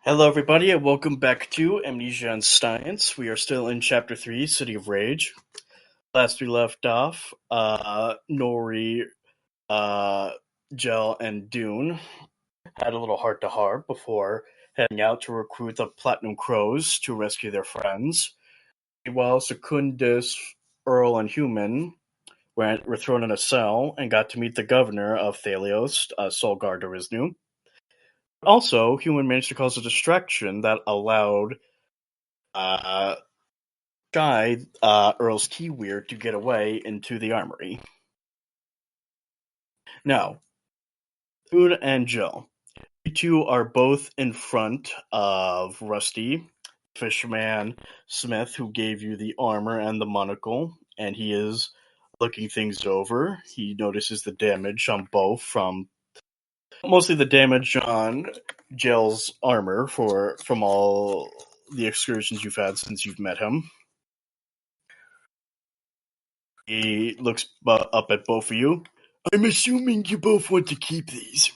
Hello, everybody, and welcome back to Amnesia and Science. We are still in Chapter 3, City of Rage. Last we left off, Nori, uh, Jell, and Dune had a little heart-to-heart before heading out to recruit the Platinum Crows to rescue their friends. While Secundus, Earl, and Human were thrown in a cell and got to meet the governor of Thaliost, Solgar Derisnu. Also, Human managed to cause a distraction that allowed uh, Shy, Earl's T-Weird, to get away into the armory. Now, Food and Jill. You two are both in front of Rusty, Fisherman Smith, who gave you the armor and the monocle, and he is looking things over. He notices the damage on both mostly the damage on Jill's armor from all the excursions you've had since you've met him. He looks up at both of you. I'm assuming you both want to keep these.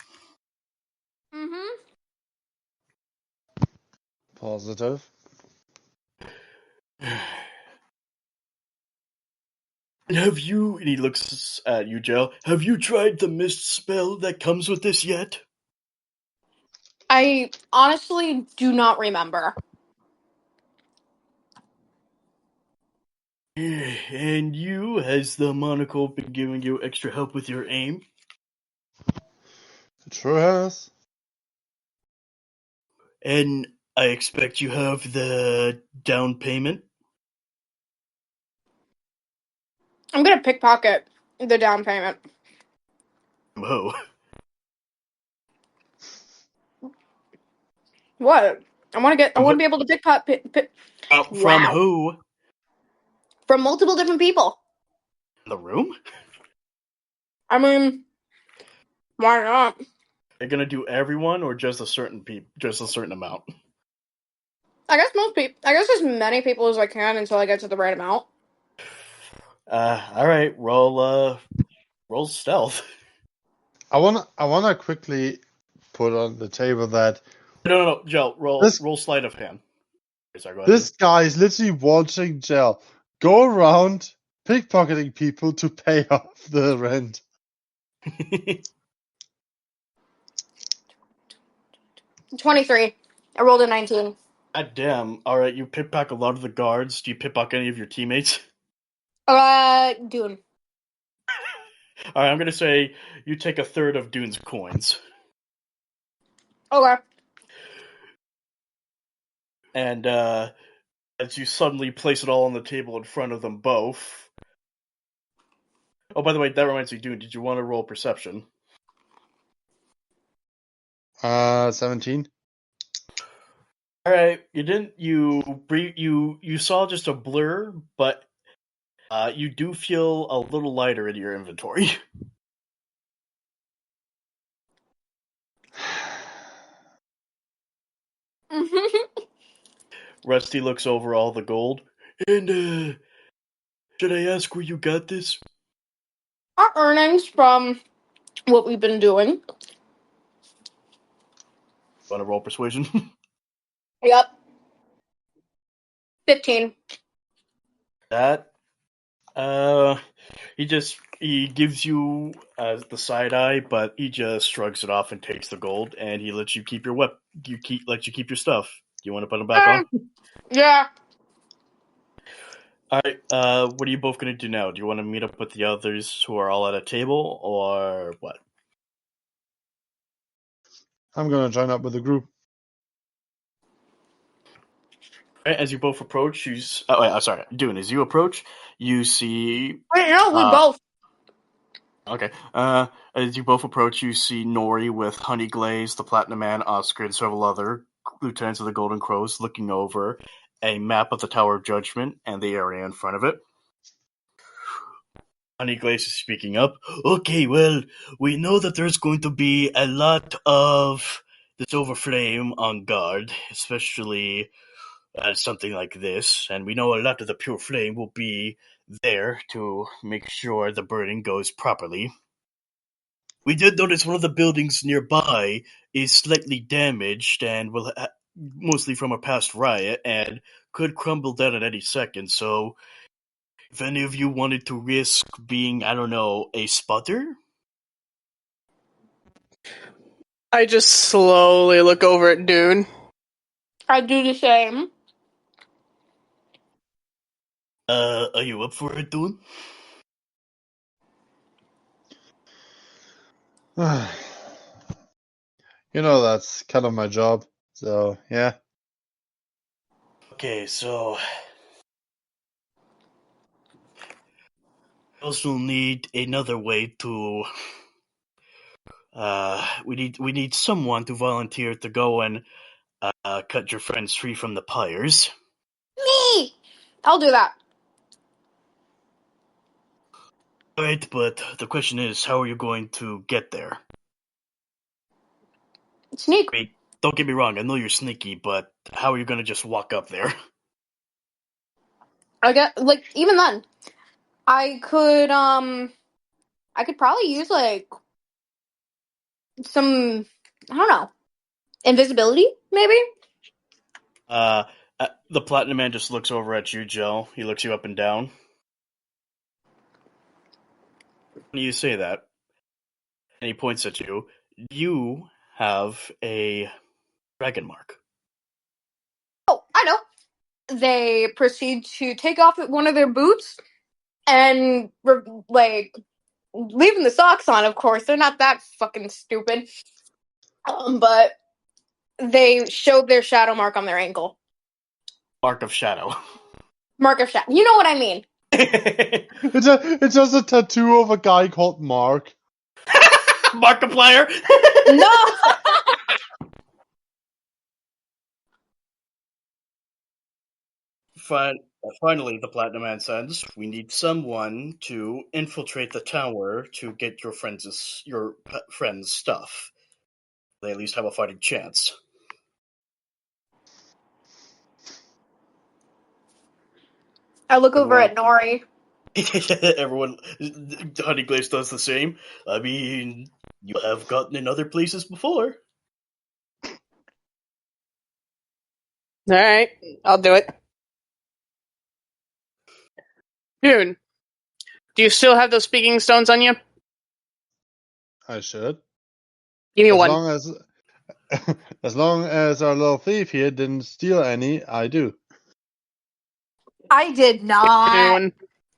Mm-hmm. Positive. And he looks at you, Jell, have you tried the mist spell that comes with this yet? I honestly do not remember. And you, has the monocle been giving you extra help with your aim? It sure has. And I expect you have the down payment? I'm gonna pickpocket the down payment. Whoa. What? I want to be able to pickpocket. From Wow. who? From multiple different people. In the room? I mean, why not? They're gonna do everyone or just a certain amount? I guess most people. I guess as many people as I can until I get to the right amount. Alright, roll stealth. I wanna quickly put on the table that No, Joe, roll sleight of hand. Sorry, go ahead. this guy is literally watching Jell go around pickpocketing people to pay off the rent. 23. I rolled a 19. God damn. Alright, you pickpocket a lot of the guards. Do you pickpocket any of your teammates? Dune. Alright, I'm gonna say you take a third of Dune's coins. Okay. And, as you suddenly place it all on the table in front of them both. Oh, by the way, that reminds me, Dune, did you want to roll perception? 17. Alright, you didn't, you saw just a blur, but, you do feel a little lighter in your inventory. Rusty looks over all the gold. And, should I ask where you got this? Our earnings from what we've been doing. Want to roll persuasion? Yep. 15. That, he gives you the side eye, but he just shrugs it off and takes the gold, and he lets you keep your lets you keep your stuff. Do you want to put them back on? Yeah. Alright, what are you both gonna do now? Do you want to meet up with the others who are all at a table, or what? I'm gonna join up with the group. As you both approach, sorry, Dune, as you approach, you see... Wait, no, we both. Okay. As you both approach, you see Nori with Honey Glaze, the Platinum Man, Oscar, and several other lieutenants of the Golden Crows looking over a map of the Tower of Judgment and the area in front of it. Honey Glaze is speaking up. Okay, well, we know that there's going to be a lot of the Silver Flame on guard, especially something like this, and we know a lot of the Pure Flame will be there to make sure the burning goes properly. We did notice one of the buildings nearby is slightly damaged and will mostly from a past riot and could crumble down at any second. So, if any of you wanted to risk being, I don't know, a spotter, I just slowly look over at Dune. I do the same. are you up for it, Dune? That's kind of my job. So, yeah. Okay, so we also need another way to. We need someone to volunteer to go and cut your friends free from the pyres. Me! I'll do that. Right, but the question is, how are you going to get there? Sneak. Wait, don't get me wrong, I know you're sneaky, but how are you going to just walk up there? I get even then, I could probably use some, I don't know, invisibility maybe. The Platinum Man just looks over at you, Jell. He looks you up and down. When you say that, and he points at you, you have a dragon mark. Oh, I know. They proceed to take off one of their boots and leaving the socks on. Of course, they're not that fucking stupid. But they showed their shadow mark on their ankle. Mark of Shadow. Mark of shadow. You know what I mean. It's just a tattoo of a guy called Mark. Markiplier! No. Finally, the Platinum Man says, we need someone to infiltrate the tower to get your friends' stuff. They at least have a fighting chance. I look over at Nori. Everyone, Honeyglaze does the same. I mean, you have gotten in other places before. Alright, I'll do it. Dune, do you still have those speaking stones on you? I should. Give me As one. long as as long as our little thief here didn't steal any, I do. I did not. Dune.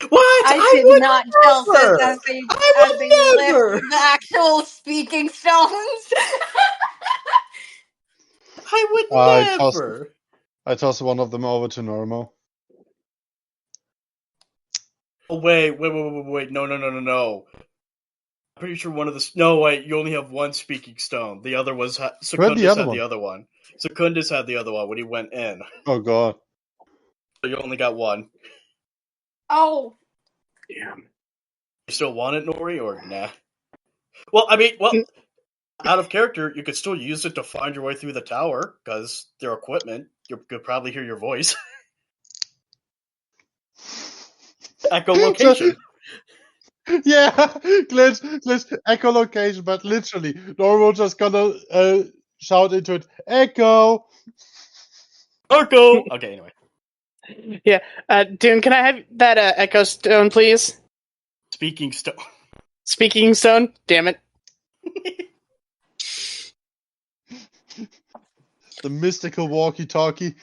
What? I did would not tell never! this as they I would never! lift the actual speaking stones. I would I never! tossed one of them over to Norymo. Oh, wait, no. I'm pretty sure one of the... No, wait, you only have one speaking stone. The other was... Where'd the Secundus other had one? the other one. Secundus had the other one when he went in. Oh god. So you only got one. Oh. Damn. You still want it, Nori, or nah? Well, out of character, you could still use it to find your way through the tower, because their equipment, you could probably hear your voice. Echolocation. Yeah, glitch, echolocation, but literally, Norymo just gonna shout into it, Echo! Marco! Okay, anyway. Yeah, Dune, can I have that echo stone, please? Speaking stone. Speaking stone? Damn it. The mystical walkie-talkie.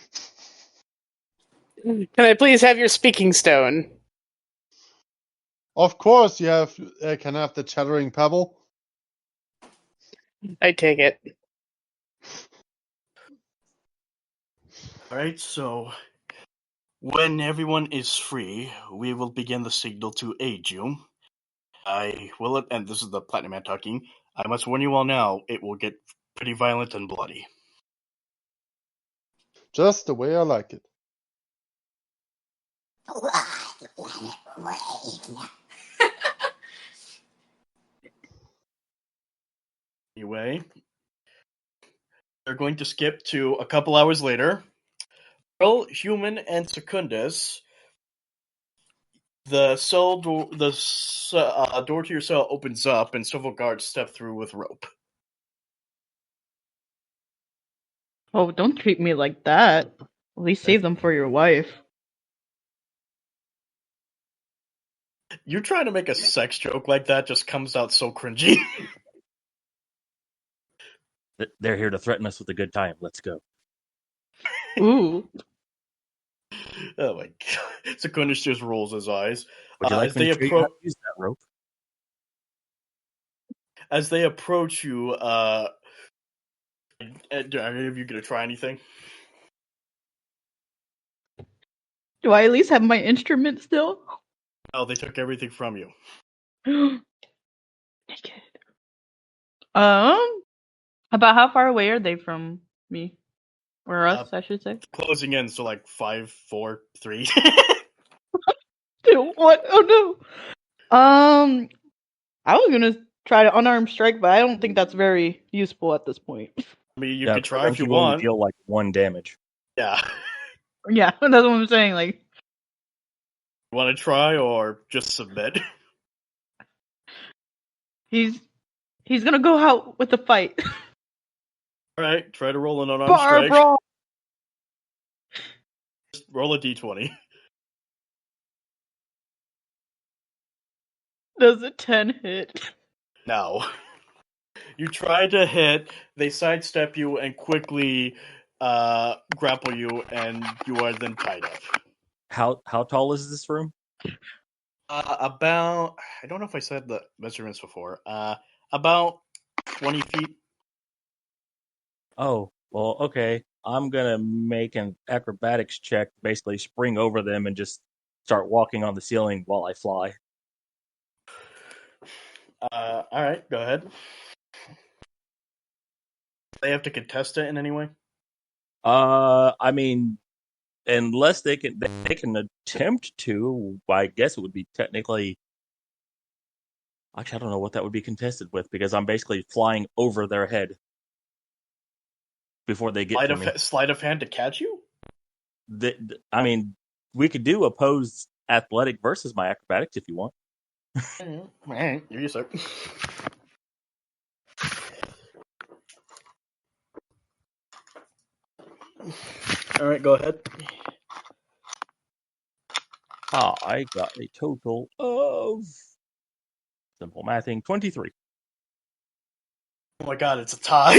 Can I please have your speaking stone? Of course you can have the chattering pebble. I take it. Alright, so when everyone is free, we will begin the signal to aid you. I will, and this is the Platinum Man talking, I must warn you all now, it will get pretty violent and bloody. Just the way I like it. Anyway, they're going to skip to a couple hours later. Earl, Human, and Secundus. The cell door, door to your cell opens up, and several guards step through with rope. Oh, don't treat me like that. At least save them for your wife. You trying to make a sex joke like that just comes out so cringy. They're here to threaten us with a good time. Let's go. Ooh. Oh my god. Secundus just rolls his eyes. Would you like As me they to show you how to use that rope? As they approach you, are any of you gonna try anything? Do I at least have my instrument still? Oh, they took everything from you. Naked. About how far away are they from me? Or us, I should say. Closing in, so like 5, 4, 3. Dude, what? Oh no. I was gonna try to unarmed strike, but I don't think that's very useful at this point. I mean, you Yeah, could try if you you only want. deal like 1 damage. Yeah. Yeah, that's what I'm saying. Like, You want to try or just submit? he's gonna go out with a fight. Alright, try to roll an unarmed strike. Barbara. Just roll a d20. Does a 10 hit? No. You try to hit, they sidestep you and quickly grapple you, and you are then tied up. How tall is this room? About, I don't know if I said the measurements before. About 20 feet. Oh, well, okay. I'm gonna make an acrobatics check, basically spring over them and just start walking on the ceiling while I fly. Alright, go ahead. They have to contest it in any way? I mean, unless they can attempt to, I guess it would be technically. Actually, I don't know what that would be contested with because I'm basically flying over their head before they get to me. Sleight of hand to catch you? I mean, we could do opposed athletic versus my acrobatics if you want. Alright, here you sir. Alright, go ahead. I got a total of, simple mathing, 23. Oh my god, it's a tie.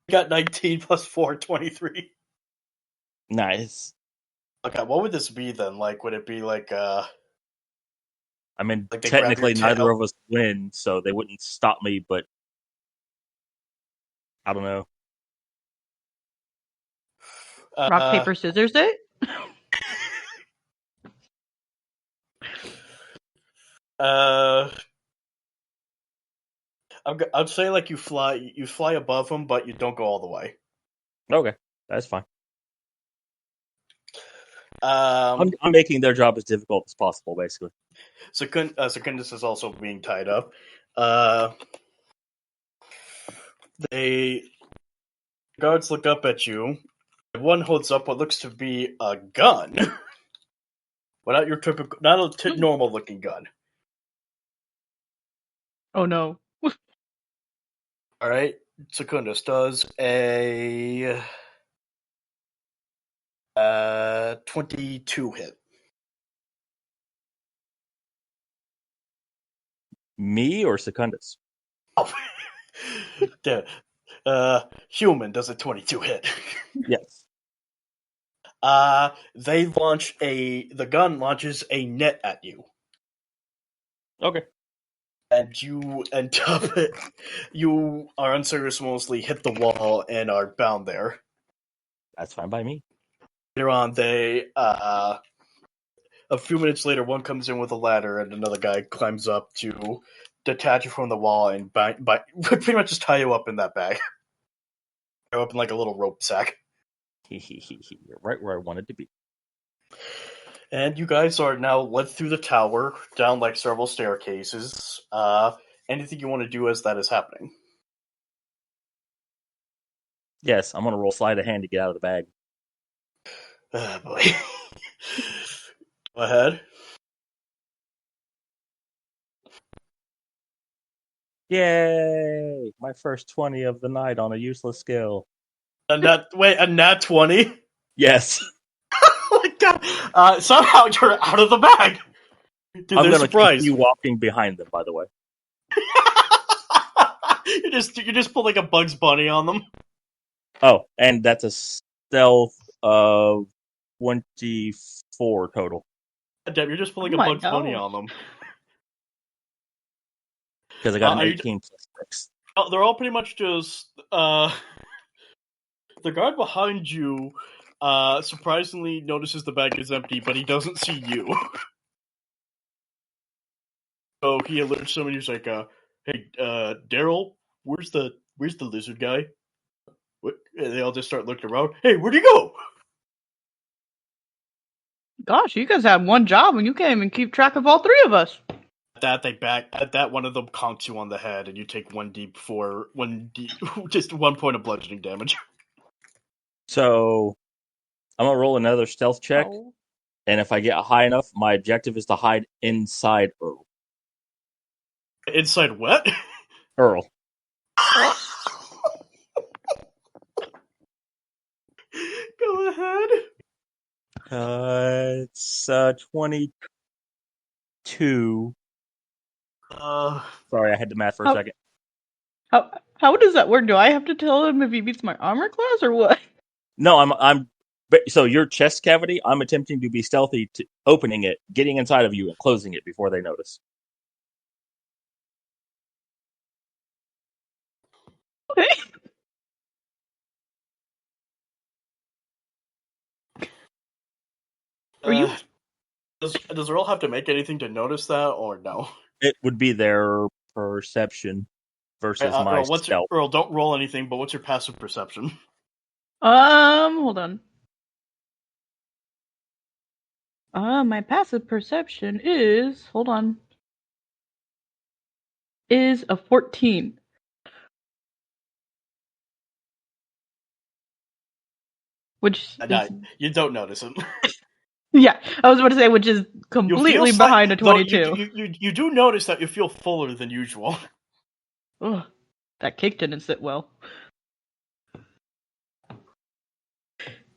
You got 19 plus 4, 23. Nice. Okay, what would this be then? Like, would it be like, I mean, like they grab your technically neither tail? of us win, so they wouldn't stop me, but I don't know. Rock, paper, scissors it? I'd say like you fly above them, but you don't go all the way. Okay, that's fine. Um, I'm making their job as difficult as possible, basically. Secundus is also being tied up. The guards look up at you. One holds up what looks to be a gun, but not your typical, not a normal looking gun. Oh no. All right, Secundus does a 22 hit. Me or Secundus? Oh, human does a 22 hit. Yes. The gun launches a net at you. Okay. And you end up, you are unceremoniously hit the wall and are bound there. That's fine by me. Later on, a few minutes later, one comes in with a ladder and another guy climbs up to detach you from the wall and pretty much just tie you up in that bag. Tie you up in like a little rope sack. You're right where I wanted to be. And you guys are now led through the tower, down like several staircases. Anything you want to do as that is happening? Yes, I'm gonna roll sleight of hand to get out of the bag. Oh boy. Go ahead. Yay! My first 20 of the night on a useless skill. A nat 20? Yes. Oh my god! Somehow you're out of the bag! Dude, I'm they're gonna surprised. continue walking behind them, by the way. you just pull like a Bugs Bunny on them. Oh, and that's a stealth of 24 total. God damn, you're just pulling Oh a my Bugs Bunny gosh. on them. Because I got an Are you- 18 plus 6. Oh, they're all pretty much just the guard behind you surprisingly notices the bag is empty, but he doesn't see you. So he alerts someone who's like, hey, Daryl, where's the lizard guy? What? And they all just start looking around. Hey, where'd he go? Gosh, you guys had one job and you can't even keep track of all three of us. At that one of them conks you on the head, and you take just 1 point of bludgeoning damage. So I'm gonna roll another stealth check, Oh. and if I get high enough, my objective is to hide inside Earl. Inside what? Earl. Go ahead. It's 22. Sorry, I had to math for a How- second. How does that work? Do I have to tell him if he beats my armor class or what? No, so your chest cavity, I'm attempting to be stealthy, to opening it, getting inside of you, and closing it before they notice. Okay. Are you? Does Earl have to make anything to notice that, or no? It would be their perception versus my stealth. Earl, don't roll anything, but what's your passive perception? Hold on. My passive perception is, hold on, is a 14. Which is, you don't notice him. yeah, I was about to say, which is completely behind a 22. You do notice that you feel fuller than usual. Ugh, that cake didn't sit well.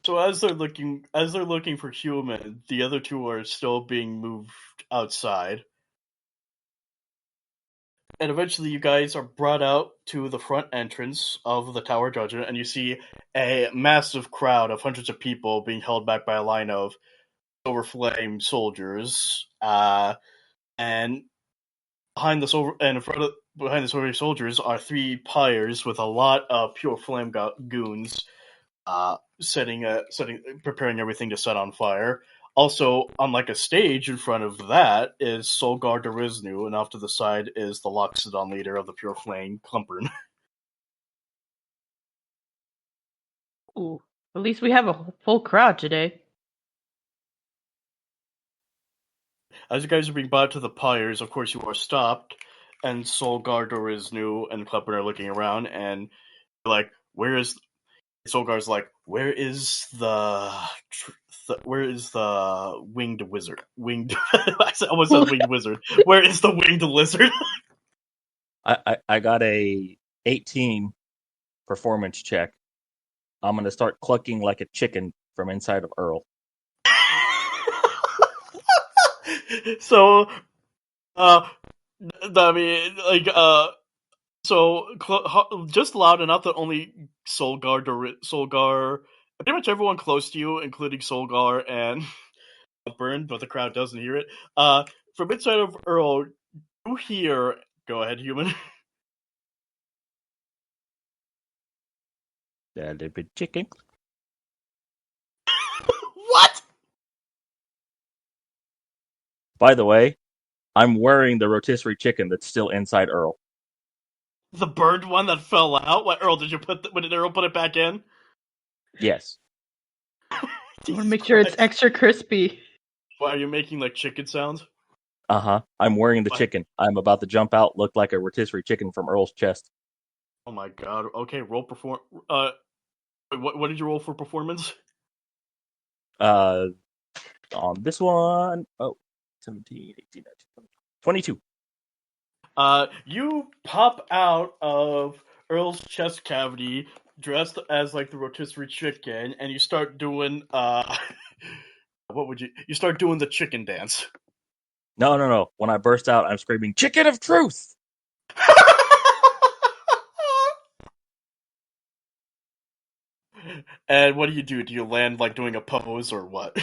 So as they're looking for human, the other two are still being moved outside. And eventually you guys are brought out to the front entrance of the Tower of Judgment, and you see a massive crowd of hundreds of people being held back by a line of silver flame soldiers. And behind the silver soldiers are three pyres with a lot of pure flame goons preparing everything to set on fire. Also, on like a stage in front of that is Solgar Derisnu, and off to the side is the Loxodon leader of the Pure Flame, Clumpern. Ooh, at least we have a full crowd today. As you guys are being brought to the pyres, of course you are stopped, and Solgar Derisnu and Clumpern are looking around, and you're like, where is... Solgar's like, where is the winged wizard? I almost said winged wizard. Where is the winged lizard? I got a 18 performance check. I'm gonna start clucking like a chicken from inside of Earl. So, I mean, like, just loud enough that only Solgar, pretty much everyone close to you, including Solgar and Burn, but the crowd doesn't hear it. From inside of Earl, you hear. Go ahead, human. That little bit chicken. What? By the way, I'm wearing the rotisserie chicken that's still inside Earl. The burned one that fell out? What, Earl, did Earl put it back in? Yes. I want to make sure it's extra crispy. Why are you making like chicken sounds? I'm wearing the What? chicken. I'm about to jump out, look like a rotisserie chicken from Earl's chest. Oh my god. Okay, roll perform. What did you roll for performance? On this one, 17, 18, 19, 22. You pop out of Earl's chest cavity dressed as like the rotisserie chicken, and you start doing what would you start doing the chicken dance. No. When I burst out, I'm screaming, "Chicken of truth!" And what do? Do you land like doing a pose or what?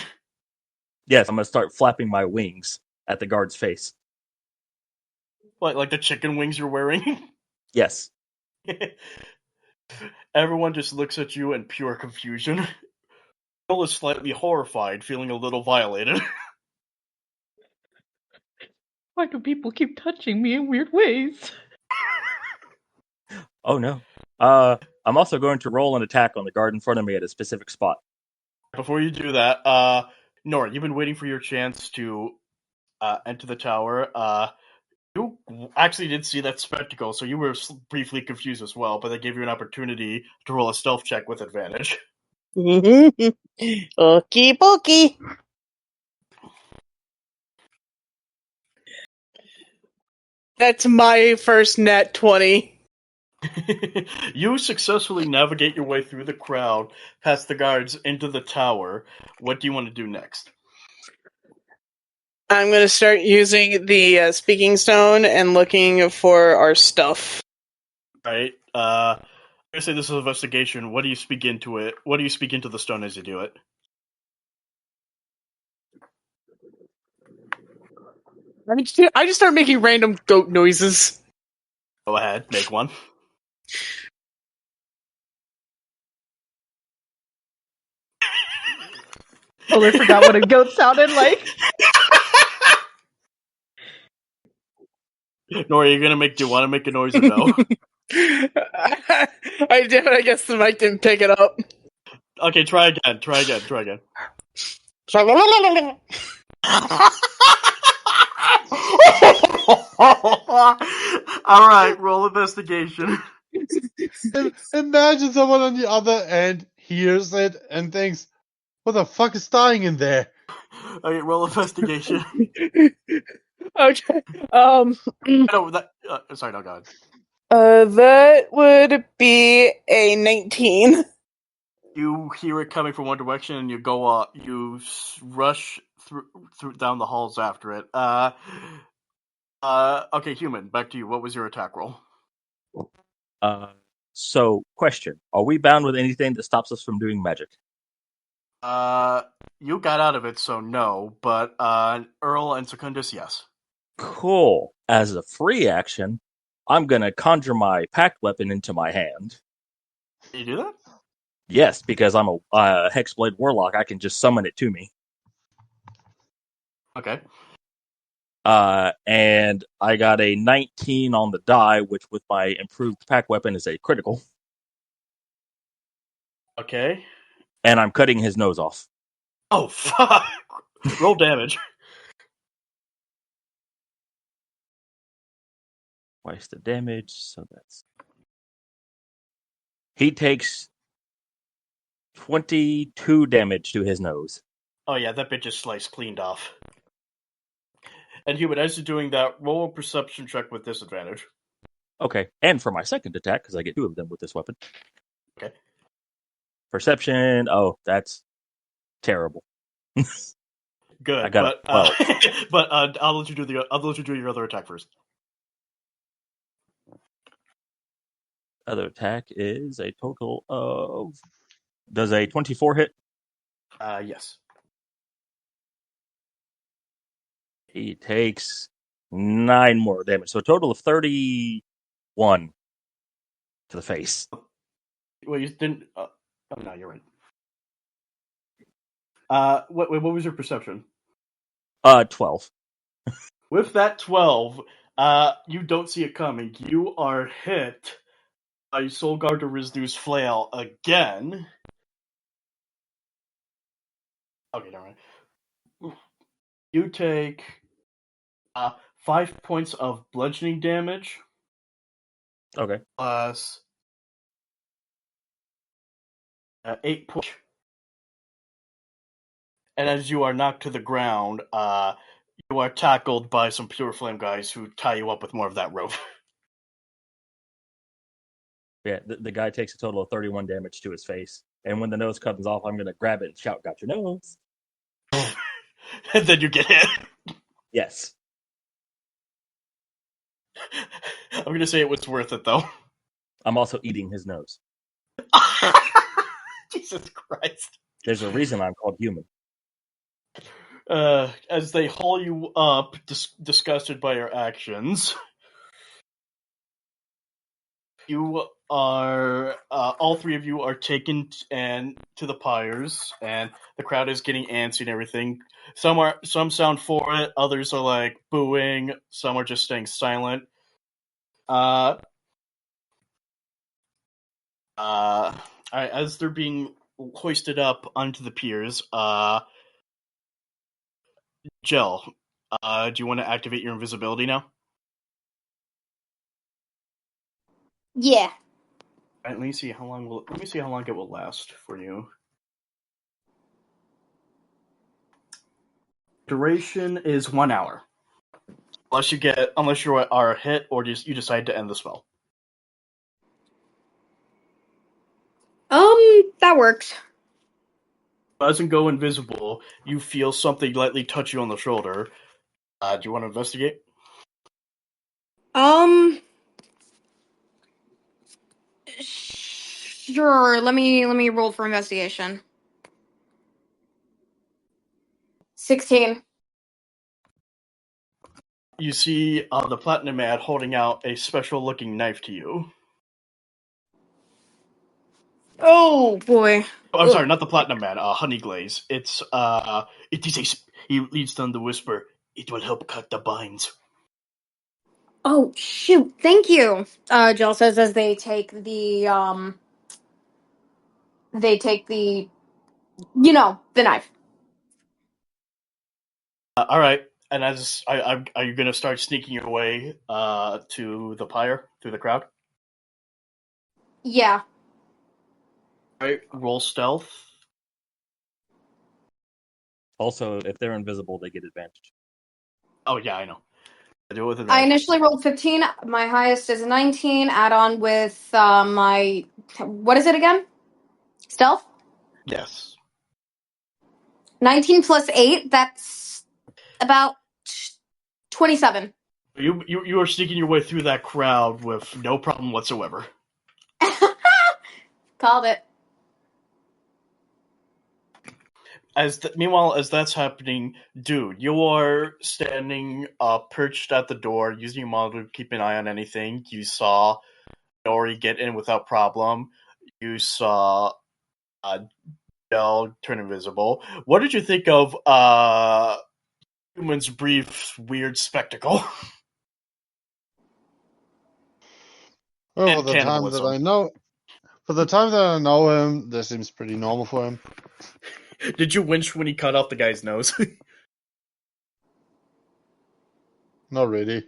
Yes, I'm gonna start flapping my wings at the guard's face. What, like the chicken wings you're wearing? Yes. Everyone just looks at you in pure confusion. Earl is slightly horrified, feeling a little violated. Why do people keep touching me in weird ways? Oh no. I'm also going to roll an attack on the guard in front of me at a specific spot. Before you do that, Nora, you've been waiting for your chance to enter the tower. You actually did see that spectacle, so you were briefly confused as well, but they gave you an opportunity to roll a stealth check with advantage. Okie pokey. That's my first net 20. You successfully navigate your way through the crowd, past the guards, into the tower. What do you want to do next? I'm going to start using the speaking stone and looking for our stuff. Right. I'm gonna say this is an investigation. What do you speak into it? What do you speak into the stone as you do it? I just start making random goat noises. Go ahead, make one. Totally forgot what a goat sounded like. Nora, you're gonna make. Do you want to make a noise or no? I did, I guess the mic didn't pick it up. Okay, try again. Try again. Try again. All right, roll investigation. Imagine someone on the other end hears it and thinks, "What the fuck is dying in there?" Okay, roll investigation. Okay. No, that. Sorry, no, go ahead. That would be a 19. You hear it coming from one direction, and you go. You rush through down the halls after it. Okay, human. Back to you. What was your attack roll? So, question: are we bound with anything that stops us from doing magic? You got out of it, so no. But Earl and Secundus, yes. Cool. As a free action, I'm gonna conjure my pact weapon into my hand. Can you do that? Yes, because I'm a Hexblade Warlock, I can just summon it to me. Okay. And I got a 19 on the die, which with my improved pack weapon is a critical. Okay. And I'm cutting his nose off. Oh, fuck! Roll damage. Twice the damage, so that's... He takes 22 damage to his nose. Oh yeah, that bitch is sliced cleaned off. And human, as you're doing that, roll a perception check with disadvantage. Okay, and for my second attack, because I get 2 of them with this weapon. Okay. Perception, oh, that's terrible. Good, I got a 12. but I'll let you do your other attack first. Other attack is a total of... Does a 24 hit? Yes. He takes 9 more damage. So a total of 31 to the face. Well, you didn't. Oh no, you're right. What was your perception? 12. With that 12, you don't see it coming. You are hit by Solgar Rizdu's flail again. Okay, never mind. You take 5 points of bludgeoning damage. Okay. Plus 8 points. And as you are knocked to the ground, You are tackled by some pure flame guys who tie you up with more of that rope. Yeah, the guy takes a total of 31 damage to his face. And when the nose comes off, I'm going to grab it and shout, "Got your nose!" And then you get hit. Yes. I'm going to say it was worth it, though. I'm also eating his nose. Jesus Christ. There's a reason I'm called human. As they haul you up, disgusted by your actions, you are all three of you are taken to the pyres, and the crowd is getting antsy and everything. Some sound for it, others are like booing, some are just staying silent. As they're being hoisted up onto the piers, Jell, do you want to activate your invisibility now? Yeah. Let me see how long it will last for you. Duration is 1 hour, unless you are hit or you decide to end the spell. That works. Doesn't go invisible. You feel something lightly touch you on the shoulder. Do you want to investigate? Sure. Let me roll for investigation. 16. You see the Platinum Man holding out a special-looking knife to you. Oh boy. Oh, I'm sorry, not the Platinum Man. Honeyglaze. He leads them to whisper. It will help cut the binds. Oh shoot! Thank you. Jill says as they take the the knife. All right. And are you going to start sneaking your way to the pyre through the crowd? Yeah. All right. Roll stealth. Also, if they're invisible, they get advantage. Oh yeah, I know. Do it with I advantage. initially rolled 15. My highest is 19. Add on with my what is it again? Stealth. Yes. 19 plus 8. That's about 27. You are sneaking your way through that crowd with no problem whatsoever. Called it. Meanwhile, as that's happening, dude, you are standing perched at the door, using your monitor to keep an eye on anything. You saw Nori get in without problem. You saw Jell turn invisible. What did you think of Human's brief, weird spectacle? Well, And cannibalism. for the time that I know him, this seems pretty normal for him. Did you winch when he cut off the guy's nose? Not really.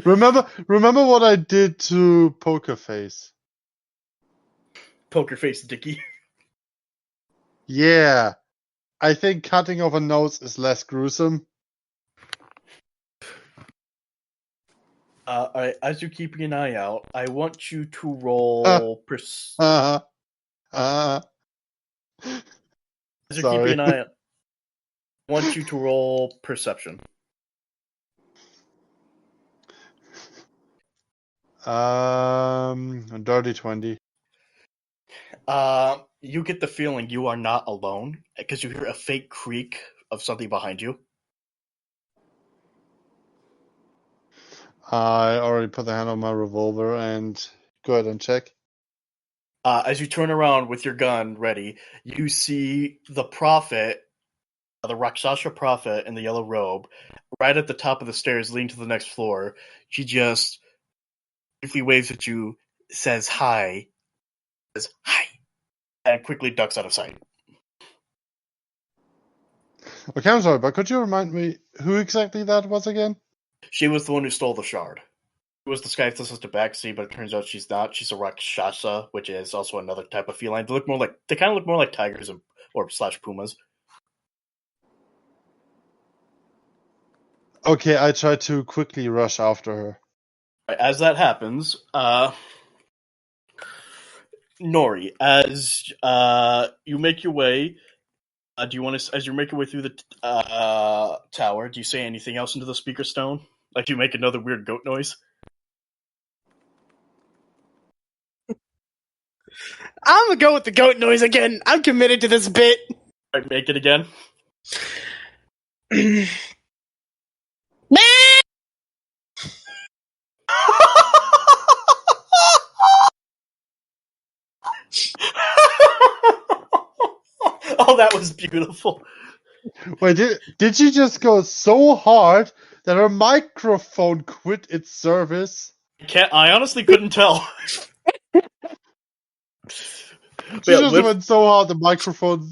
Remember what I did to Poker Face? Poker face Dickie. Yeah, I think cutting off a nose is less gruesome. Alright, as you're keeping an eye out, I want you to roll Sorry. As you're keeping an eye out, I want you to roll perception. Dirty 20. You get the feeling you are not alone because you hear a faint creak of something behind you. I already put the hand on my revolver and go ahead and check. As you turn around with your gun ready, you see the prophet, the Rakshasa prophet in the yellow robe, right at the top of the stairs leading to the next floor. She just briefly waves at you, says hi, and quickly ducks out of sight. Okay, I'm sorry, but could you remind me who exactly that was again? She was the one who stole the shard. It was disguised as just a backseat, but it turns out she's not. She's a Rakshasa, which is also another type of feline. They kind of look more like tigers or slash pumas. Okay, I try to quickly rush after her. As that happens, Nori, as you make your way, do you want to, as you make your way through the tower, do you say anything else into the speaker stone? Like, do you make another weird goat noise? I'm gonna go with the goat noise again. I'm committed to this bit. Alright, make it again. Oh, that was beautiful. Wait, did she just go so hard that her microphone quit its service? I honestly couldn't tell. She Yeah, just went so hard the microphone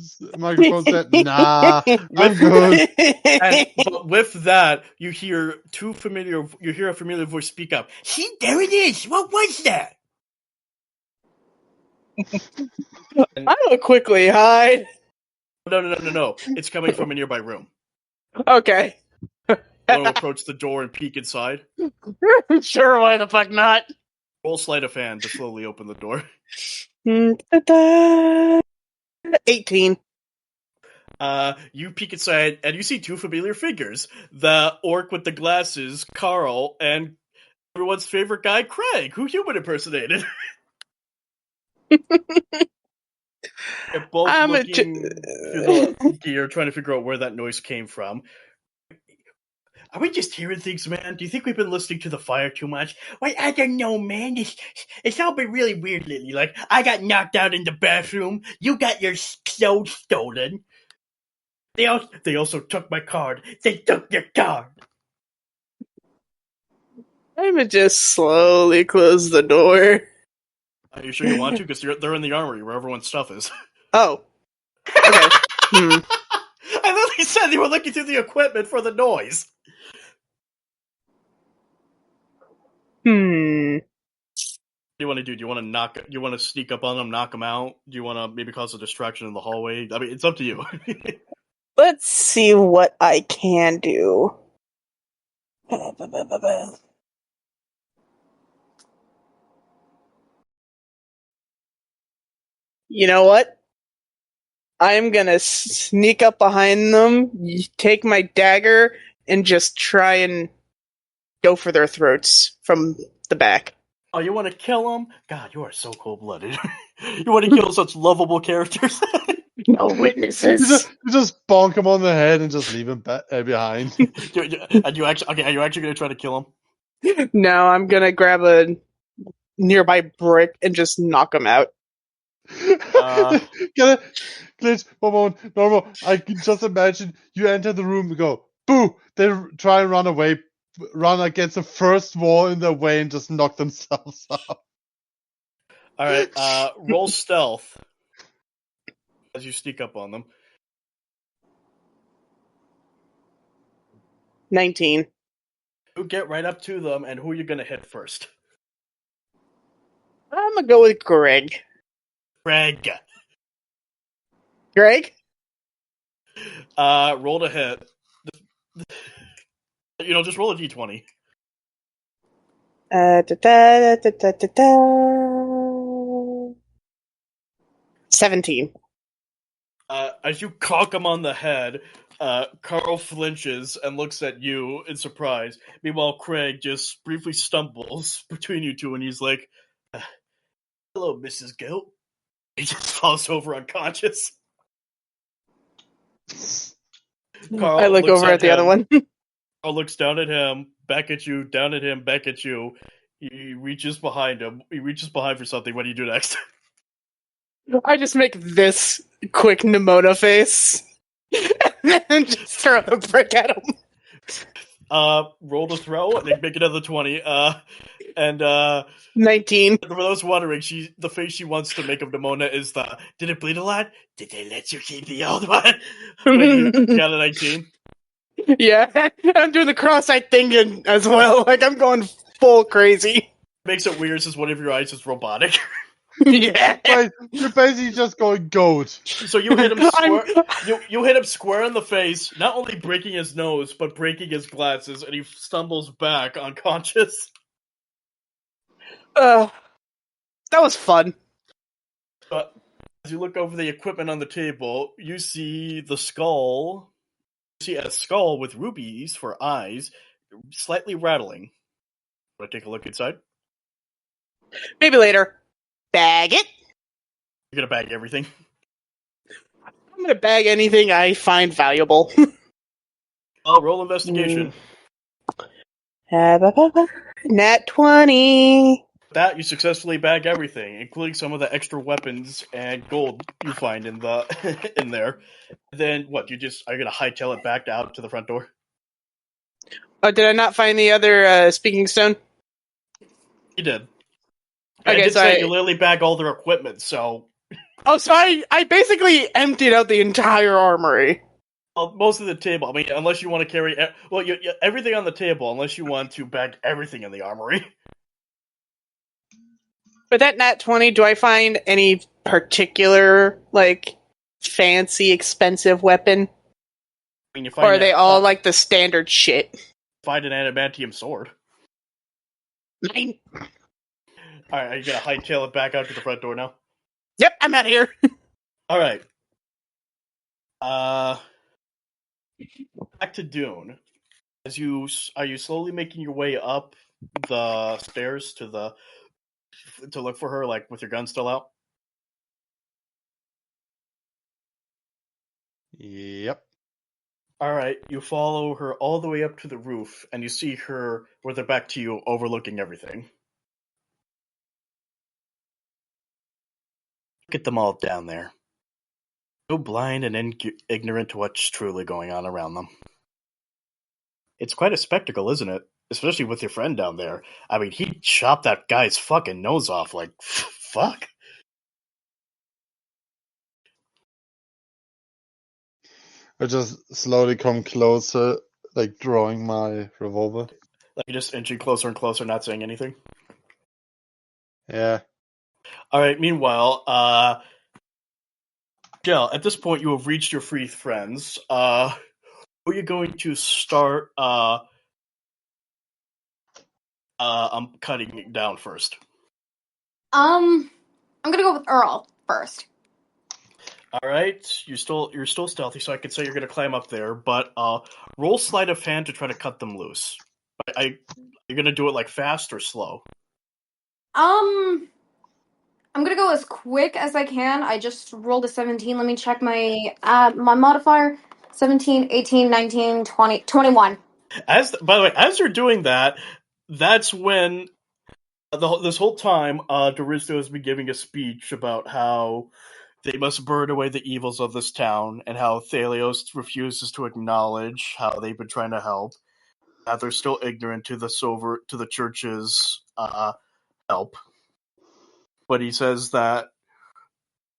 said, "Nah, I'm good." but with that, you hear a familiar voice speak up. See, there it is. What was that? I will quickly hide. No. It's coming from a nearby room. Okay. You want to approach the door and peek inside? Sure, why the fuck not? Roll sleight of hand to slowly open the door. 18. You peek inside and you see two familiar figures. The orc with the glasses, Carl, and everyone's favorite guy, Craig, who human impersonated. They're both I'm looking through the gear, trying to figure out where that noise came from. Are we just hearing things, man? Do you think we've been listening to the fire too much? Well, I don't know, man. It's all been really weird lately. Like, I got knocked out in the bathroom. You got your clothes stolen. They also took my card. They took your card. I'm gonna just slowly close the door. Are you sure you want to? Because they're in the armory where everyone's stuff is. Oh. Okay. I literally said you were looking through the equipment for the noise. What do you want to do? Do you want to sneak up on them, knock them out? Do you want to maybe cause a distraction in the hallway? I mean, it's up to you. Let's see what I can do. You know what? I'm gonna sneak up behind them, take my dagger, and just try and go for their throats from the back. Oh, you want to kill them? God, you are so cold-blooded. You want to kill such lovable characters? No witnesses. You just bonk him on the head and just leave him behind. Are you actually going to try to kill him? No, I'm gonna grab a nearby brick and just knock him out. Get it? Glitch, one moment. Normal, I can just imagine you enter the room and go, boo! They try and run away, run against the first wall in their way and just knock themselves out. Alright, roll stealth as you sneak up on them. 19. You get right up to them, and who are you going to hit first? I'm gonna go with Greg. Greg. Greg? Roll to hit. Just roll a d20. 17. As you cock him on the head, Carl flinches and looks at you in surprise. Meanwhile, Craig just briefly stumbles between you two, and he's like, "Hello, Mrs. Goat." He just falls over unconscious. Carl I look over at the other one. Carl looks down at him, back at you, down at him, back at you. He reaches behind him. He reaches behind for something. What do you do next? I just make this quick Nimona face. And just throw a brick at him. Roll to throw and then make another 20. 19. For those wondering, the face she wants to make of Nimona is the, did it bleed a lot? Did they let you keep the old one? You got a 19? Yeah, I'm doing the cross-eyed thing as well. Like, I'm going full crazy. Makes it weird since one of your eyes is robotic. Yeah. Wait, you're basically just going goat. So you hit him square. You hit him square in the face, not only breaking his nose, but breaking his glasses, and he stumbles back unconscious. That was fun. But as you look over the equipment on the table, you see the skull. You see a skull with rubies for eyes, slightly rattling. Want to take a look inside? Maybe later. Bag it. You're gonna bag everything. I'm gonna bag anything I find valuable. I'll roll investigation. Nat 20. That you successfully bag everything, including some of the extra weapons and gold you find in the in there. Then what? Are you gonna hightail it back out to the front door? Oh, did I not find the other speaking stone? You did. Okay, I did so say you literally bag all their equipment, so. Oh, so I basically emptied out the entire armory. Well, most of the table. I mean, unless you want to carry everything on the table, unless you want to bag everything in the armory. But that nat 20, do I find any particular, like, fancy, expensive weapon? I mean, Or are they all like the standard shit? Find an adamantium sword. Mine. Alright, are you gonna hightail it back out to the front door now? Yep, I'm out of here. Alright. Back to Dune. Are you slowly making your way up the stairs to look for her, like with your gun still out? Yep. Alright, you follow her all the way up to the roof, and you see her with her back to you, overlooking everything. Look at them all down there. So blind and ignorant to what's truly going on around them. It's quite a spectacle, isn't it? Especially with your friend down there. I mean, he chopped that guy's fucking nose off, like, fuck. I just slowly come closer, like drawing my revolver. Like, just inching closer and closer, not saying anything. Yeah. Alright, meanwhile, Jell, at this point you have reached your free friends. Who are you going to start, I'm cutting it down first. I'm gonna go with Earl first. Alright, you're still stealthy, so I could say you're gonna climb up there, but, roll sleight of hand to try to cut them loose. You're gonna do it, like, fast or slow? I'm gonna go as quick as I can. I just rolled a 17. Let me check my modifier. 17, 18, 19, 20, 21. By the way, as you're doing that, that's when this whole time, Doristo has been giving a speech about how they must burn away the evils of this town, and how Thaliost refuses to acknowledge how they've been trying to help. That they're still ignorant to the church's help. But he says that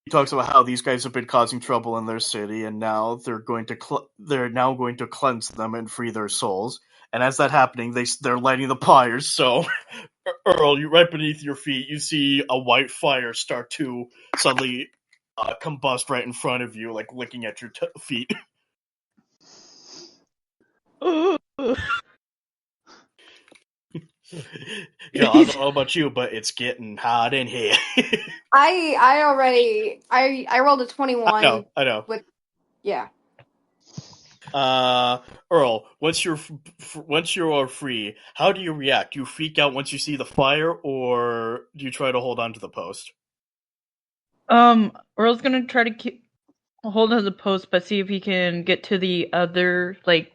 he talks about how these guys have been causing trouble in their city, and now they're now going to cleanse them and free their souls. And as that happening, they're lighting the pyres. So, Earl, right beneath your feet, you see a white fire start to suddenly combust right in front of you, like licking at your feet. Yeah, I don't know about you, but it's getting hot in here. I rolled a 21. I know. Yeah. Earl, once you are free, how do you react? Do you freak out once you see the fire, or do you try to hold on to the post? Earl's gonna try to hold on to the post, but see if he can get to the other, like,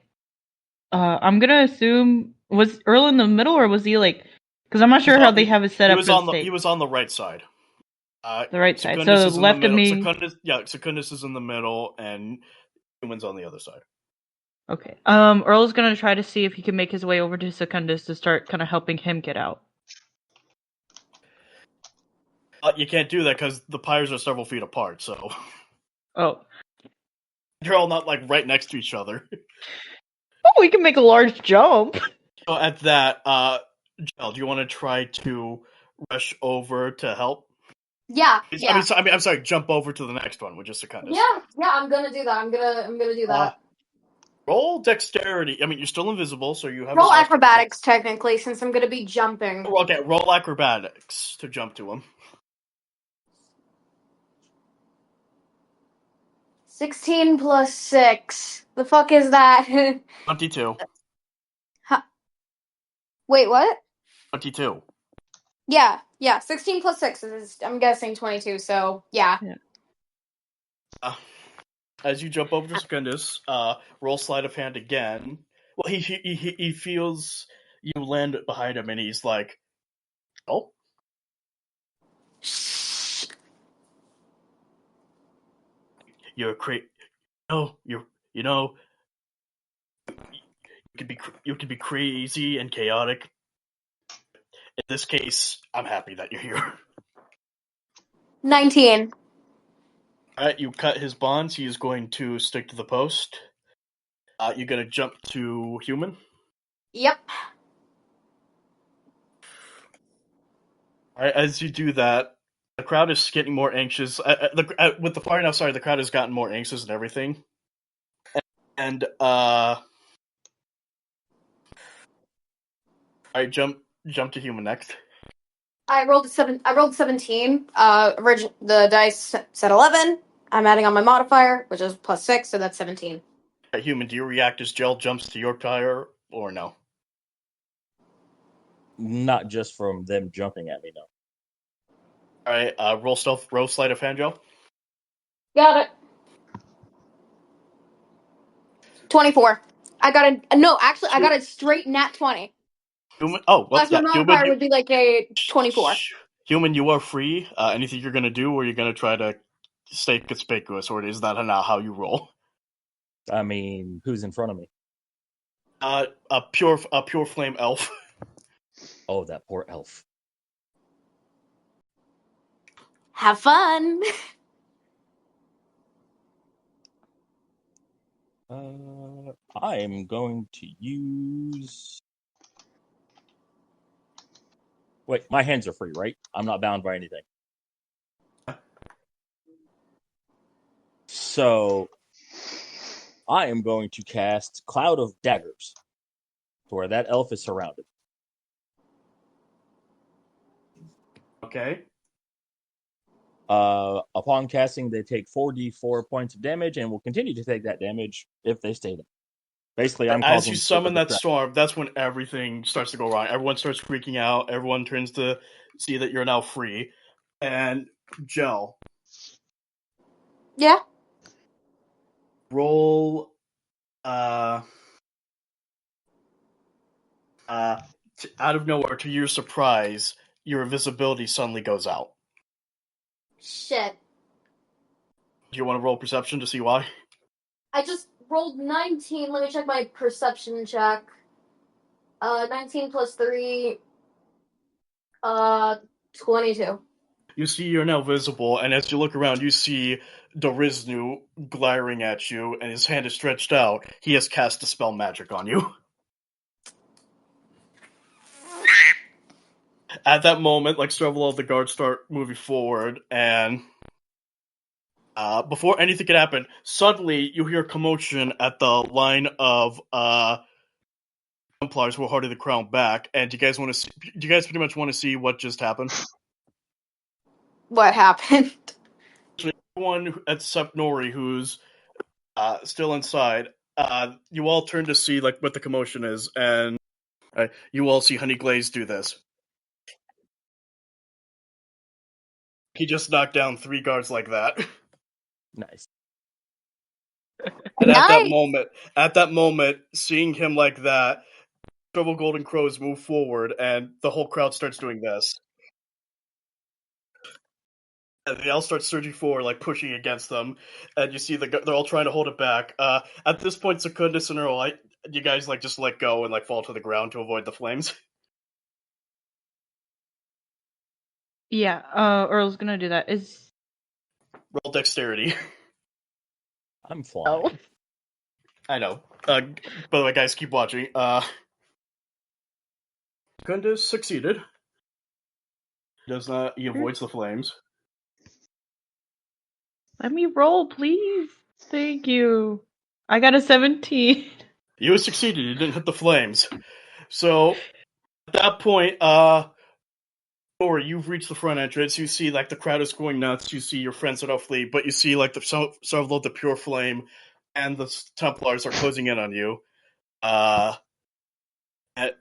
I'm gonna assume, was Earl in the middle, or was he, like, because I'm not sure how they have it set up. He was on the right side. The right side. Secundus So left of me. Secundus is in the middle, and Human's on the other side. Okay. Earl's gonna try to see if he can make his way over to Secundus to start kind of helping him get out. You can't do that because the pyres are several feet apart, so. Oh. They're all not, like, right next to each other. Oh, we can make a large jump. So at that, Jell, do you want to try to rush over to help? Yeah, I'm sorry. Jump over to the next one with just Secundus. yeah. I'm gonna do that. I'm gonna do that. Roll dexterity. I mean, you're still invisible, so you have Roll acrobatics technically, since I'm gonna be jumping. Okay, roll acrobatics to jump to him. 16 plus 6. The fuck is that? 22. Wait, what? 22. Yeah. 16 plus 6 is, I'm guessing, 22, so yeah. As you jump over to Secundus, roll sleight of hand again. Well, he feels you land behind him, and he's like, "Oh, you're you could be crazy and chaotic. In this case, I'm happy that you're here." 19. Alright, you cut his bonds. He is going to stick to the post. You're gonna jump to human. Yep. Alright, as you do that, the crowd is getting more anxious. With the fire now, sorry, the crowd has gotten more anxious and everything. And alright, jump to human next. I rolled 17. The dice said 11. I'm adding on my modifier, which is plus 6, so that's 17. Human, do you react as Jell jumps to your tire, or no? Not just from them jumping at me, no. Alright, roll sleight of hand, Jell. Got it. 24. I got a straight nat 20. Human, oh, well, Plus my modifier would be like a 24. Human, you are free. Anything you're gonna do, or you're gonna try to stay conspicuous, or is that not how you roll? I mean, who's in front of me? A pure flame elf. Oh, that poor elf. Have fun. I am going to use. Wait, my hands are free, right? I'm not bound by anything. So, I am going to cast Cloud of Daggers, to where that elf is surrounded. Okay. Upon casting, they take 4d4 points of damage and will continue to take that damage if they stay there. Basically, I'm as you summon that storm, that's when everything starts to go wrong. Everyone starts freaking out. Everyone turns to see that you're now free. And Jell. Yeah. Roll out of nowhere, to your surprise, your invisibility suddenly goes out. Shit. Do you want to roll perception to see why? I just rolled 19. Let me check my perception check. 19 plus 3. 22. You see you're now visible, and as you look around, you see Doriznu glaring at you, and his hand is stretched out. He has cast Dispel Magic on you. At that moment, like several of the guards start moving forward, and before anything can happen, suddenly you hear commotion at the line of Templars who are holding the crown back. And do you guys pretty much want to see what just happened? What happened? Everyone except Nori, who's still inside, you all turn to see like what the commotion is, and you all see Honey Glaze do this. He just knocked down 3 guards like that. Nice. And at that moment, seeing him like that, several golden crows move forward, and the whole crowd starts doing this. And they all start surging forward, like pushing against them, and you see they're all trying to hold it back. At this point, Secundus and Earl, you guys like just let go and like fall to the ground to avoid the flames. Yeah, Earl's gonna do that. Roll dexterity. I'm flying. Oh. I know. By the way, guys, keep watching. Secundus succeeded. He avoids the flames. Let me roll, please. Thank you. I got a 17. You succeeded. You didn't hit the flames. So at that point, or you've reached the front entrance. You see like the crowd is going nuts. You see your friends are flee, but you see like several of the pure flame and the Templars are closing in on you.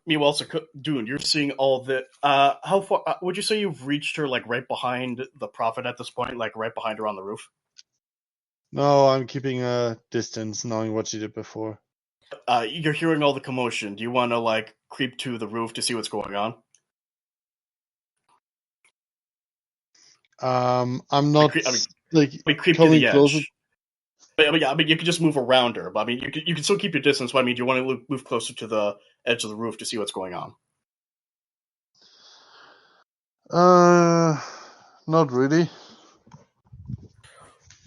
Meanwhile, also Dune, you're seeing all the. How far would you say you've reached her? Like right behind the prophet at this point, like right behind her on the roof. No, I'm keeping a distance, knowing what she did before. You're hearing all the commotion. Do you want to like creep to the roof to see what's going on? I'm not creep to coming the closer. edge. I mean, you can just move around her. But I mean, you can still keep your distance. But I mean, do you want to move closer to the edge of the roof to see what's going on? Not really.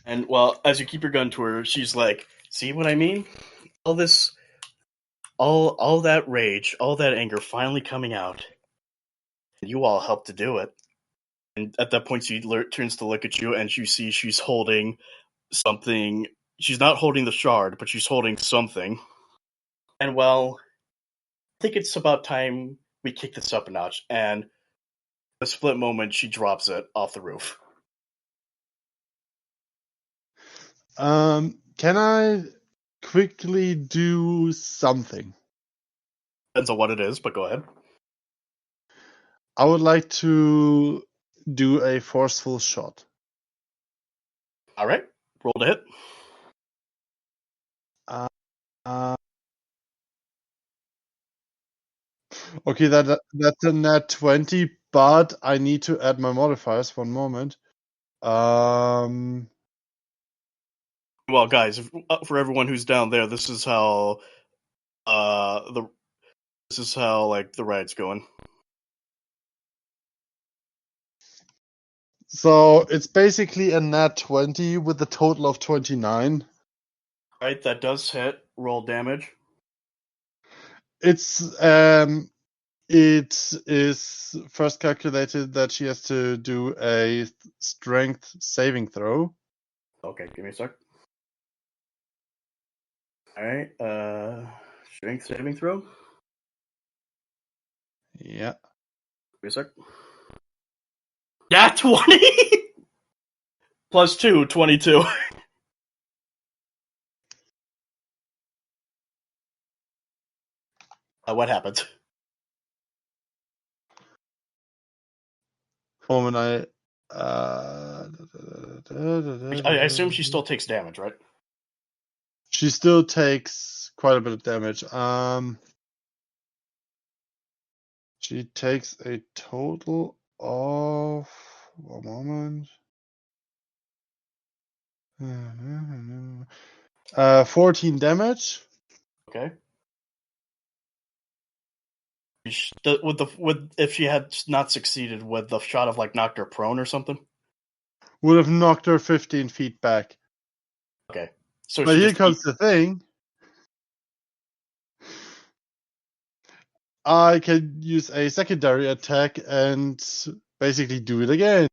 And well, as you keep your gun to her, she's like, "See what I mean? All this, all that rage, all that anger, finally coming out. And you all helped to do it." And at that point, she turns to look at you, and you see she's holding something. She's not holding the shard, but she's holding something. And well, I think it's about time we kick this up a notch. And a split moment, she drops it off the roof. Can I quickly do something? Depends on what it is, but go ahead. I would like to do a forceful shot. All right, roll to hit. Okay, that's a nat 20, but I need to add my modifiers. One moment. Well, guys, for everyone who's down there, this is how the riot's going. So it's basically a nat 20 with a total of 29. Right, that does hit. Roll damage. It is first calculated that she has to do a strength saving throw. Okay, give me a sec. All right, strength saving throw. Yeah. Give me a sec. Yeah, 20! Plus 2, 22. What happens? Moment, I assume she still takes damage, right? She still takes quite a bit of damage. She takes a total of 14 damage. Okay. If she had not succeeded, would the shot have like knocked her prone or something? Would have knocked her 15 feet back. Okay. So but here comes the thing. I can use a secondary attack and basically do it again.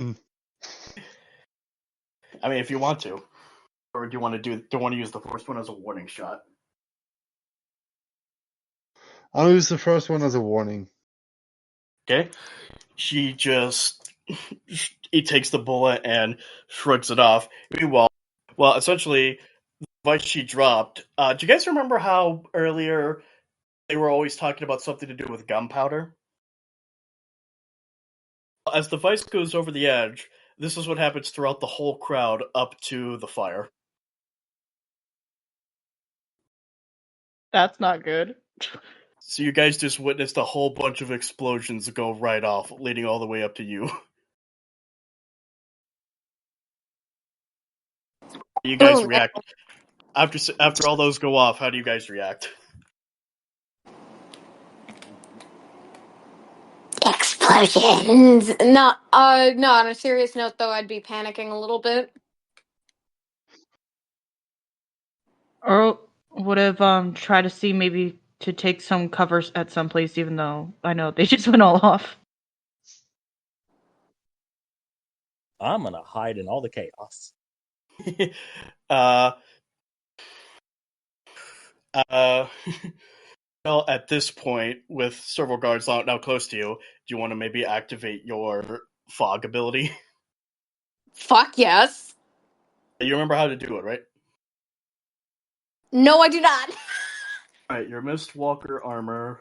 I mean, if you want to, or do you want to use the first one as a warning shot? I'll use the first one as a warning. Okay. She just he takes the bullet and shrugs it off. Meanwhile, essentially, the device she dropped. Do you guys remember how earlier they were always talking about something to do with gunpowder? As the device goes over the edge, this is what happens throughout the whole crowd up to the fire. That's not good. So you guys just witnessed a whole bunch of explosions go right off, leading all the way up to you. You guys react after all those go off. How do you guys react? Explosions. No, on a serious note, though, I'd be panicking a little bit. Or would have tried to see maybe to take some covers at some place, even though I know they just went all off. I'm gonna hide in all the chaos. Well, at this point, with several guards now close to you, do you want to maybe activate your fog ability? Fuck yes. You remember how to do it, right? No, I do not. Alright, your Mistwalker armor.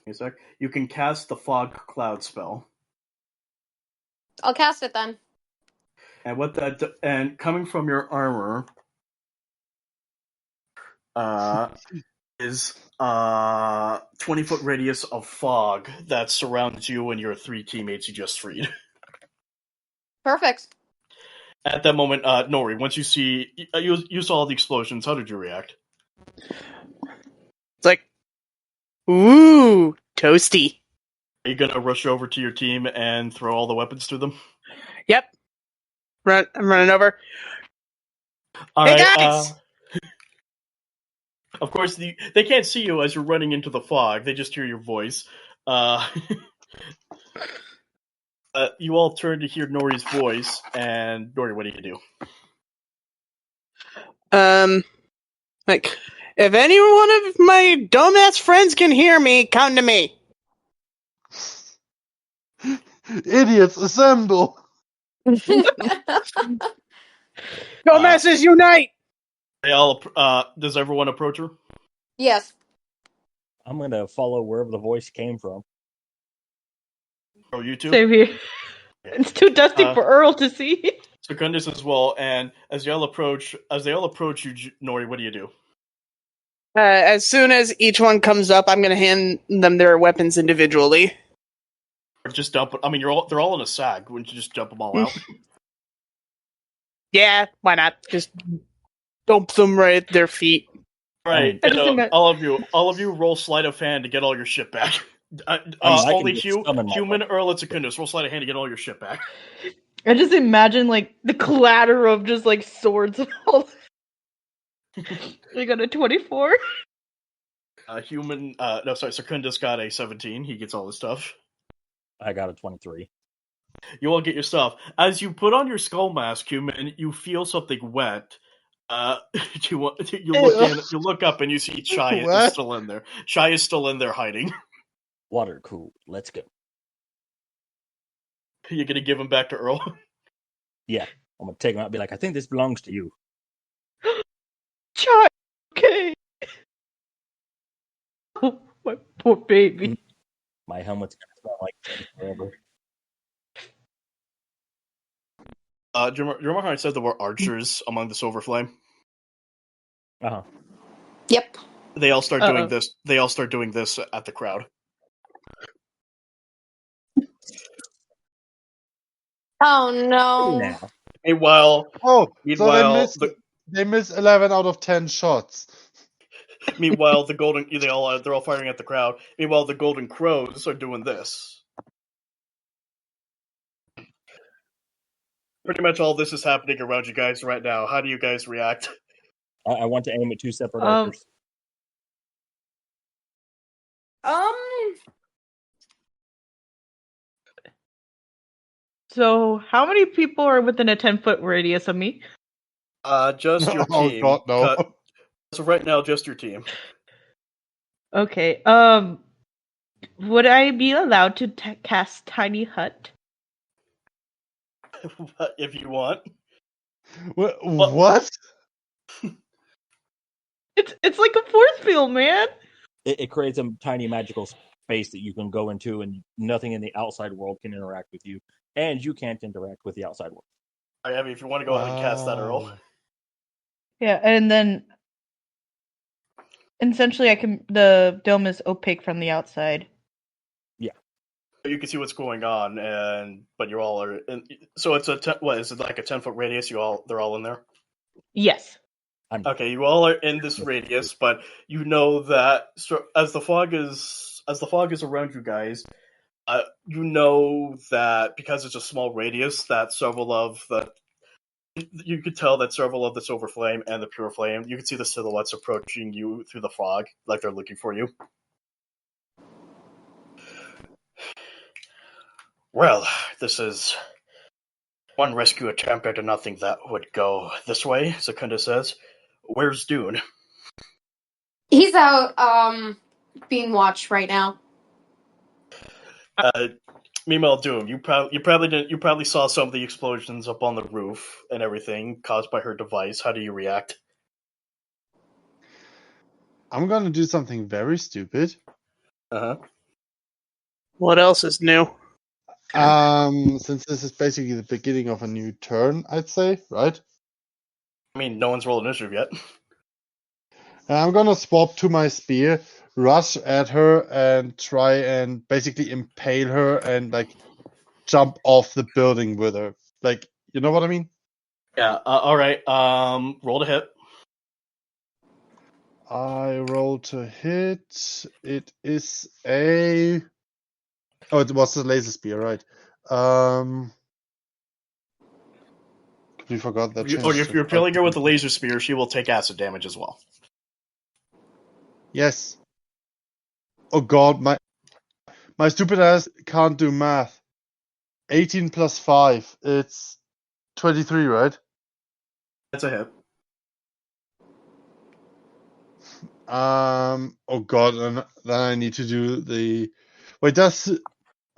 A sec. You can cast the Fog Cloud spell. I'll cast it then. And what that and coming from your armor is 20-foot radius of fog that surrounds you and your 3 teammates you just freed. Perfect. At that moment, Nori, once you see you saw the explosions, how did you react? It's like, ooh, toasty. Are you gonna rush over to your team and throw all the weapons to them? Yep. I'm running over. All Hey, right. guys! Of course, they can't see you as you're running into the fog. They just hear your voice. You all turn to hear Nori's voice, and Nori, what do you do? Like, if any one of my dumbass friends can hear me, come to me. Idiots, assemble! Dumbasses unite! They all. Does everyone approach her? Yes. I'm gonna follow wherever the voice came from. Oh, you two. Same here. It's too dusty for Earl to see. Secundus as well. And as they all approach you, Nori, what do you do? As soon as each one comes up, I'm going to hand them their weapons individually. Or just dump. I mean, they're all in a sack. Wouldn't you just dump them all out? Yeah, why not? Just dump them right at their feet. Right. All of you roll sleight of hand to get all your shit back. Only human, Earl, and Secundus roll sleight of hand to get all your shit back. I just imagine like the clatter of just like swords and all. I got a 24. Secundus got a 17. He gets all the stuff. I got a 23. You all get your stuff. As you put on your skull mask, human, you feel something wet. You look up and you see Chai is still in there. Chai is still in there hiding. Water cool. Let's go. You're gonna give him back to Earl? Yeah. I'm gonna take him out and be like, I think this belongs to you. Chai, okay. Oh, my poor baby. My helmet's gonna smell like forever. Do you remember how I said there were archers among the Silver Flame? Uh-huh. Yep. They all start doing this. They all start doing this at the crowd. Oh no. Now. Meanwhile, they miss 11 out of 10 shots. Meanwhile, they're all firing at the crowd. Meanwhile, the Golden Crows are doing this. Pretty much all this is happening around you guys right now. How do you guys react? I want to aim at 2 separate archers. So, how many people are within a 10-foot radius of me? Just your team. Oh God, no. So right now, just your team. Okay. Would I be allowed to cast Tiny Hut? If you want. What? It's like a force field, man. It creates a tiny magical space that you can go into, and nothing in the outside world can interact with you, and you can't interact with the outside world. I mean, if you want to go ahead and cast that, Earl. Yeah, and then essentially, the dome is opaque from the outside. Yeah, you can see what's going on, but you all are. So it's is it like a 10-foot radius? They're all in there. Yes. Okay, you all are in this radius, but you know that as the fog is around you guys, you know that because it's a small radius, that you could tell that several of the Silver Flame and the Pure Flame, you can see the silhouettes approaching you through the fog, like they're looking for you. Well, this is one rescue attempt. I did not think that would go this way, Secunda says. Where's Dune? He's out, being watched right now. Meanwhile, Doom, you probably saw some of the explosions up on the roof and everything caused by her device. How do you react? I'm gonna do something very stupid. What else is new? Since this is basically the beginning of a new turn, I'd say, right? I mean, no one's rolled initiative yet. I'm gonna swap to my spear, rush at her, and try and basically impale her and like jump off the building with her. Like, you know what I mean? Yeah. All right. Roll to hit. I roll to hit. It is a. Oh, it was the laser spear, right? We forgot that. If you're killing her with the laser spear, she will take acid damage as well. Yes. Oh God, my stupid ass can't do math. 18 plus 5. It's 23, right? That's a hit. Oh God, and then I need to do the. Wait, that's.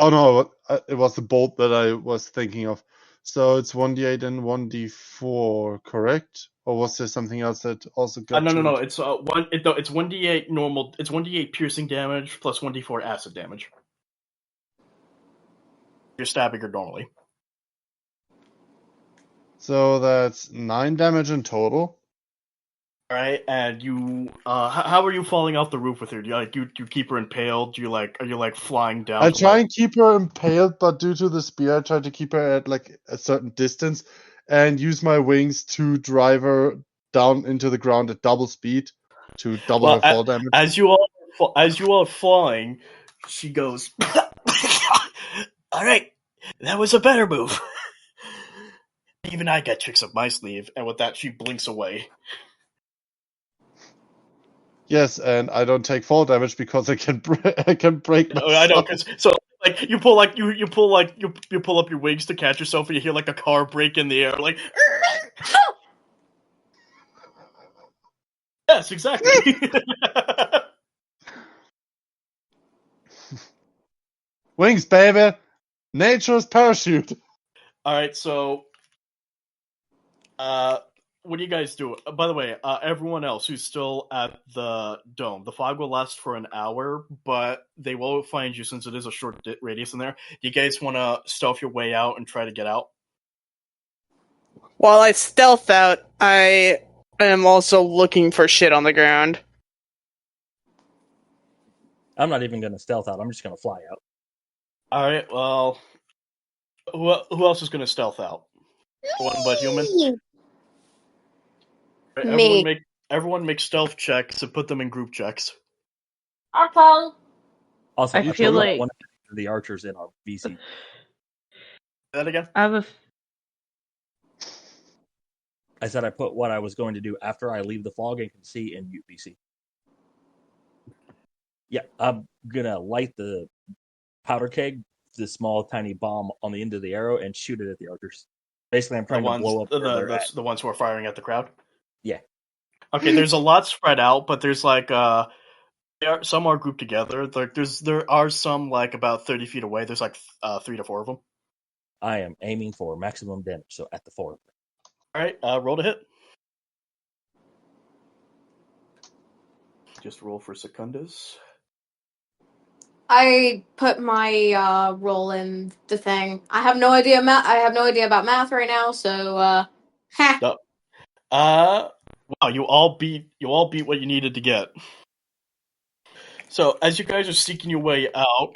Oh no, it was the bolt that I was thinking of. So it's 1d8 and 1d4, correct? Or was there something else that also got No. to it? It's it's 1d8 normal. It's 1d8 piercing damage plus 1d4 acid damage. You're stabbing her normally. So that's 9 damage in total. All right, and you. How are you falling off the roof with her? Do you keep her impaled? Are you flying down? I try and keep her impaled, but due to the spear, I try to keep her at like a certain distance and use my wings to drive her down into the ground at double speed to double her fall damage. As you are flying, she goes. All right, that was a better move. Even I got tricks up my sleeve, and with that, she blinks away. Yes, and I don't take fall damage because I can break myself. I know, so you pull up your wings to catch yourself, and you hear like a car brake in the air, like. Yes, exactly. Wings, baby, nature's parachute. All right, so. What do you guys do? By the way, everyone else who's still at the dome, the fog will last for an hour, but they will find you since it is a short radius in there. Do you guys want to stealth your way out and try to get out? While I stealth out, I am also looking for shit on the ground. I'm not even going to stealth out. I'm just going to fly out. All right, well, who else is going to stealth out? One but human? Me. Everyone make stealth checks and put them in group checks. Okay. Also, I feel like one of the archers in our VC. Say that again? I said I put what I was going to do after I leave the fog and can see in VC. Yeah, I'm gonna light the powder keg, the small tiny bomb on the end of the arrow, and shoot it at the archers. Basically, I'm trying to blow up the ones who are firing at the crowd. Yeah. Okay, there's a lot spread out, but there's some are grouped together. There are some like about 30 feet away. There's like 3 to 4 of them. I am aiming for maximum damage, so at the 4. All right, roll to hit. Just roll for Secundas. I put my roll in the thing. I have no idea about math right now, so No. Wow, you all beat what you needed to get. So as you guys are seeking your way out,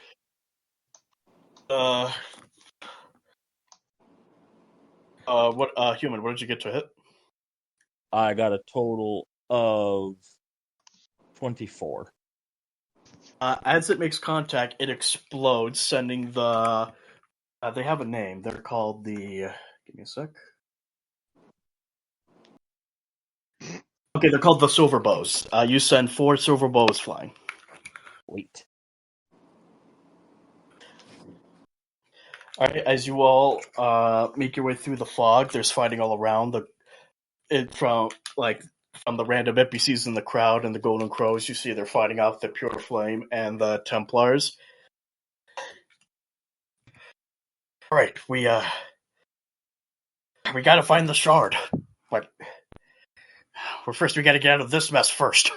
human, what did you get to hit? I got a total of 24. As it makes contact, it explodes, sending the. They have a name. They're called the. Give me a sec. Okay, they're called the silver bows. You send 4 silver bows flying. Wait. All right, as you all make your way through the fog, there's fighting all around. From the random NPCs in the crowd and the Golden Crows, you see they're fighting off the Pure Flame and the Templars. All right, we gotta find the shard, but first we gotta get out of this mess first.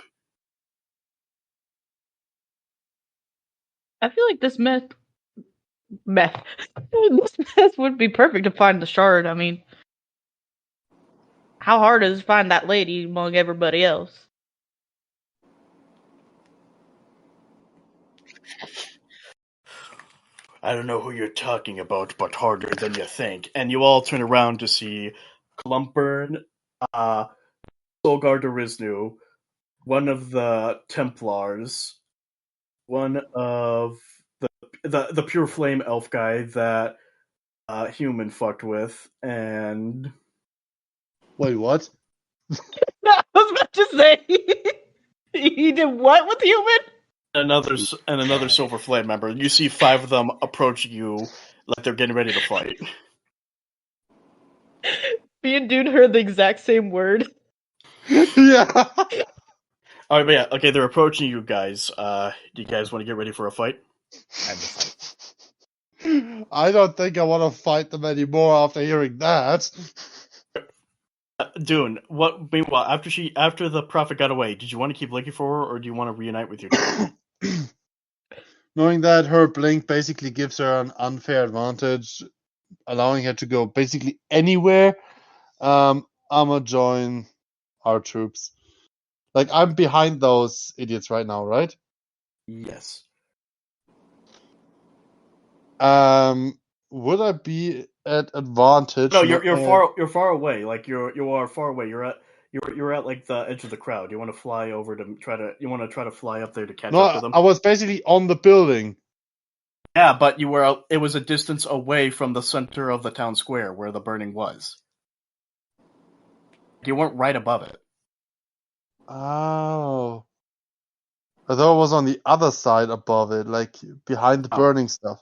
I feel like this meth would be perfect to find the shard. I mean, how hard is it to find that lady among everybody else? I don't know who you're talking about, but harder than you think. And you all turn around to see Clumpern, Solgar Derisnu, one of the Templars, one of the Pure Flame elf guy that Human fucked with, and Wait, what? I was about to say, he did what with human? another Silver Flame member. You see 5 of them approach you like they're getting ready to fight. Me and Dune heard the exact same word. Yeah. All right, but yeah, okay, they're approaching you guys. Do you guys want to get ready for a fight? I don't think I want to fight them anymore after hearing that. Dune, meanwhile, after the prophet got away, did you want to keep looking for her, or do you want to reunite with your team? Knowing that her blink basically gives her an unfair advantage, allowing her to go basically anywhere, I'm gonna join our troops. Like, I'm behind those idiots right now, right? Yes. Would I be at advantage? No, you're far away. Like you are far away. You're at like the edge of the crowd. You want to fly over to you want to try to fly up there to catch up to them? I was basically on the building. Yeah, but it was a distance away from the center of the town square where the burning was. You weren't right above it. Oh. I thought it was on the other side above it, like behind the burning stuff.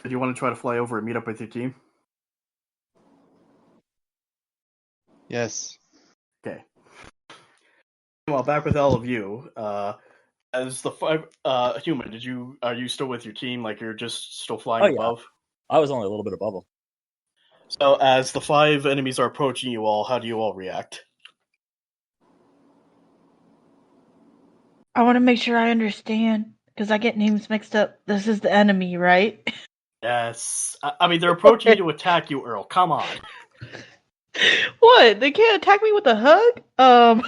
Do you want to try to fly over and meet up with your team? Yes. Okay. Well, back with all of you. As the 5 Human, are you still with your team? Like you're just still flying above? I was only a little bit above them. So as the 5 enemies are approaching you all, how do you all react? I want to make sure I understand, because I get names mixed up. This is the enemy, right? Yes. I mean, they're approaching you to attack you, Earl. Come on. What? They can't attack me with a hug?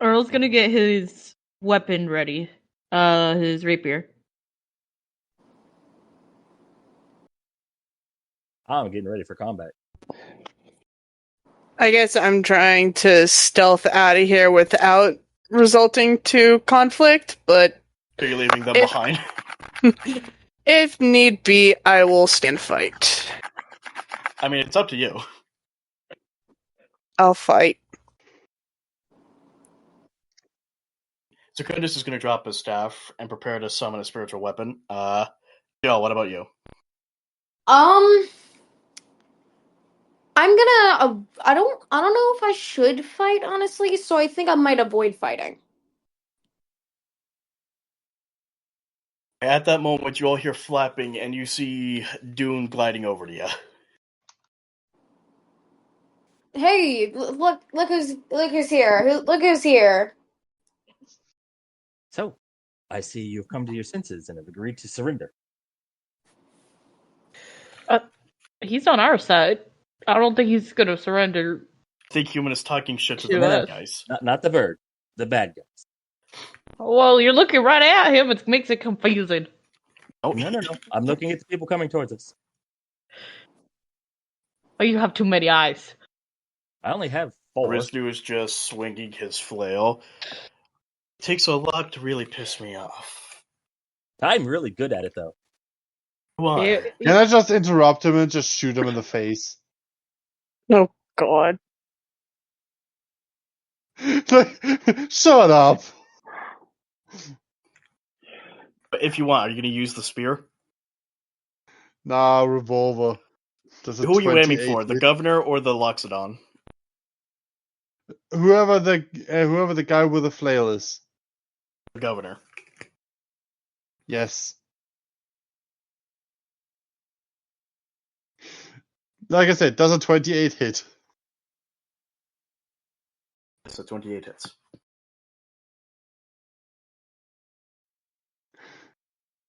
Earl's gonna get his weapon ready. His rapier. I'm getting ready for combat. I guess I'm trying to stealth out of here without resulting to conflict, but So you're leaving them behind? If need be, I will stand fight. I mean, it's up to you. I'll fight. Secundus is going to drop his staff and prepare to summon a spiritual weapon. Jell, what about you? I'm gonna. I don't know if I should fight, honestly. So I think I might avoid fighting. At that moment, you all hear flapping, and you see Dune gliding over to you. Hey, look who's here. Look who's here. So, I see you've come to your senses and have agreed to surrender. He's on our side. I don't think he's gonna surrender. I think Human is talking shit to To the bad us. guys. Not the bird, the bad guys. Well, you're looking right at him. It makes it confusing. Oh, No. I'm looking at the people coming towards us. Oh, you have too many eyes. I only have 4. Rizdu is just swinging his flail. It takes a lot to really piss me off. I'm really good at it, though. Why? Can I just interrupt him and just shoot him in the face? Oh, God. Shut up. But if you want, are you going to use the spear? Nah, revolver. Does a Who are you aiming 28 for, the hit? governor or the Loxodon? Whoever the guy with the flail is. The governor. Yes. Like I said, does a 28 hit? So 28 hits.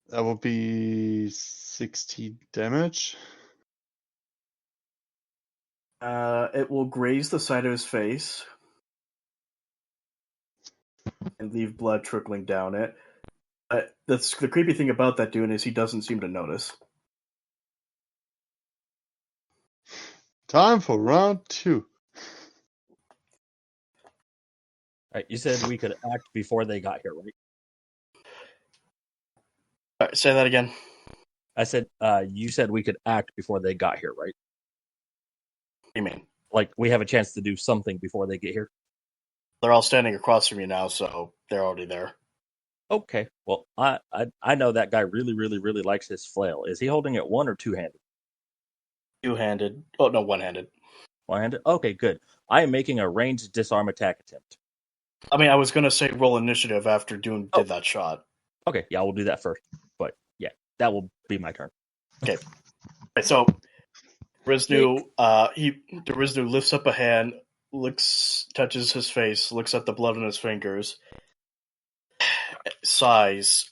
That will be 60 damage. It will graze the side of his face and leave blood trickling down it. That's the creepy thing about that Dune is he doesn't seem to notice. Time for round 2. Right, you said we could act before they got here, right? All right, say that again. I said, you said we could act before they got here, right? What do you mean? Like we have a chance to do something before they get here. They're all standing across from you now, so they're already there. Okay. Well, I know that guy really, really, really likes his flail. Is he holding it one or two-handed? Two-handed. Oh, no, one-handed. One-handed? Okay, good. I am making a ranged disarm attack attempt. I mean, I was going to say roll initiative after Dune did that shot. Okay, yeah, we'll do that first. But yeah, that will be my turn. Okay. Right, so Riznu lifts up a hand, touches his face, looks at the blood on his fingers, sighs,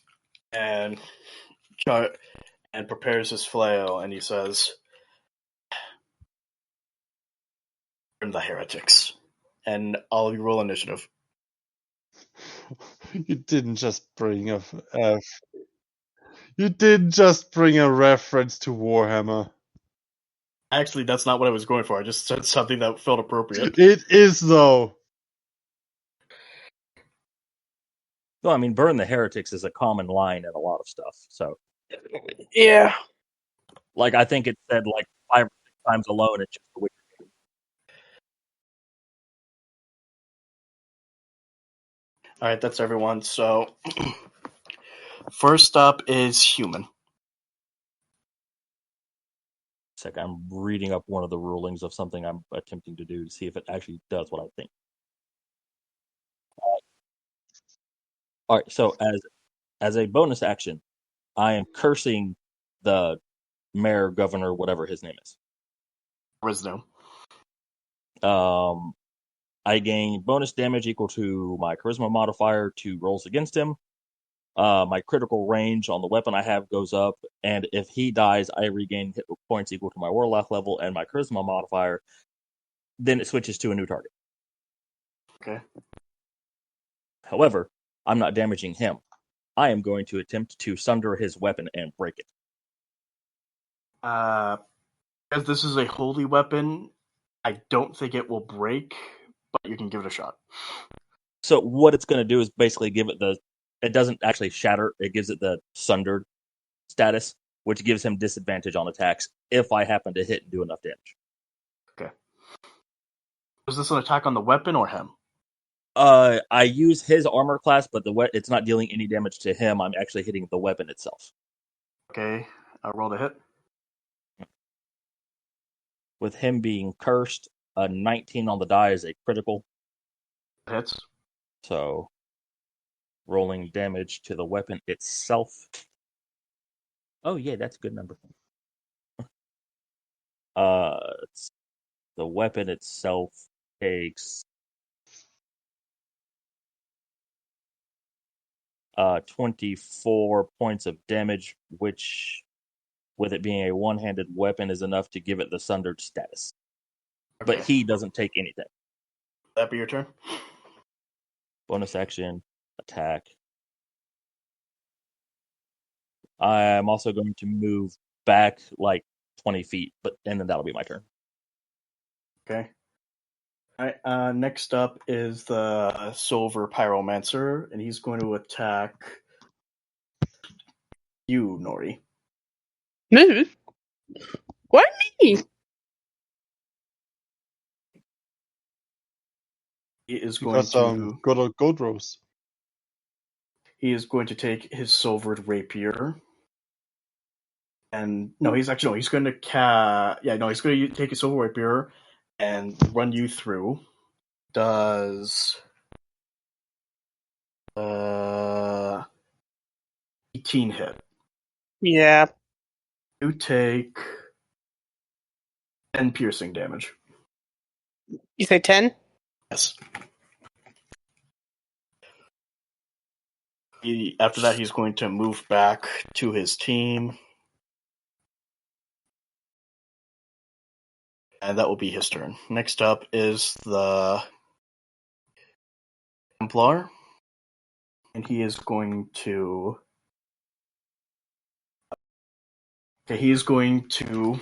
and prepares his flail, and he says, "Burn the heretics." And all of you roll initiative. You didn't just bring a reference to Warhammer. Actually, that's not what I was going for. I just said something that felt appropriate. It is, though. Well, I mean, burn the heretics is a common line in a lot of stuff. So, Yeah. like, I think it said like 5 or 6 times alone. It's just the way. All right, that's everyone. So, first up is human. It's like I'm reading up one of the rulings of something I'm attempting to do to see if it actually does what I think. All right, so as a bonus action, I am cursing the mayor, governor, whatever his name is. Riznu. I gain bonus damage equal to my charisma modifier to rolls against him. My critical range on the weapon I have goes up, and if he dies, I regain hit points equal to my warlock level and my charisma modifier. Then it switches to a new target. Okay. However, I'm not damaging him. I am going to attempt to sunder his weapon and break it. As this is a holy weapon, I don't think it will break, but you can give it a shot. So what it's going to do is basically give it it doesn't actually shatter, it gives it the sundered status, which gives him disadvantage on attacks if I happen to hit and do enough damage. Okay. Is this an attack on the weapon or him? I use his armor class, but it's not dealing any damage to him. I'm actually hitting the weapon itself. Okay, I rolled a hit. With him being cursed, a 19 on the die is a critical. Hits. So, rolling damage to the weapon itself. Oh yeah, that's a good number. The weapon itself takes 24 points of damage, which, with it being a one-handed weapon, is enough to give it the sundered status. Okay. But he doesn't take anything. That be your turn? Bonus action, attack. I'm also going to move back like 20 feet, and then that'll be my turn. Okay. All right. Next up is the Silver Pyromancer, and he's going to attack you, Nori. Me? Why me? He is Because going to. good old gold rose. he is going to take his silvered rapier. And no, he's going to he's going to take his silver rapier and run you through. Does 18 hit? Yeah. You take 10 piercing damage. You say 10? Yes. After that, he's going to move back to his team. And that will be his turn. Next up is the Templar. And he is going to... Okay, he is going to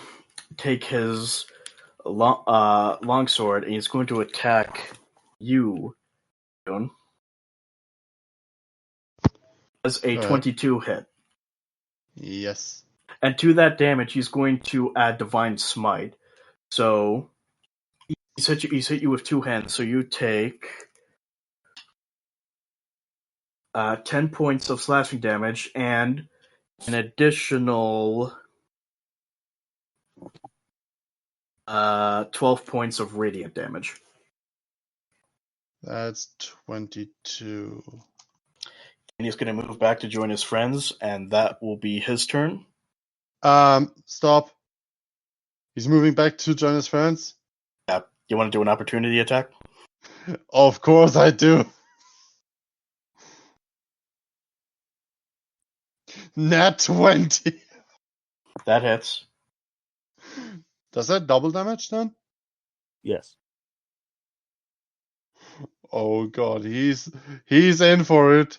take his longsword and he's going to attack you, Dune. As a 22 hit. Yes. And to that damage, he's going to add Divine Smite. So he's hit you with two hands. So you take 10 points of slashing damage and an additional 12 points of radiant damage. That's 22. And he's going to move back to join his friends, and that will be his turn. Stop. He's moving back to join his friends? Yeah. You want to do an opportunity attack? Of course I do. Nat 20. That hits. Does that double damage then? Yes. Oh god, he's in for it.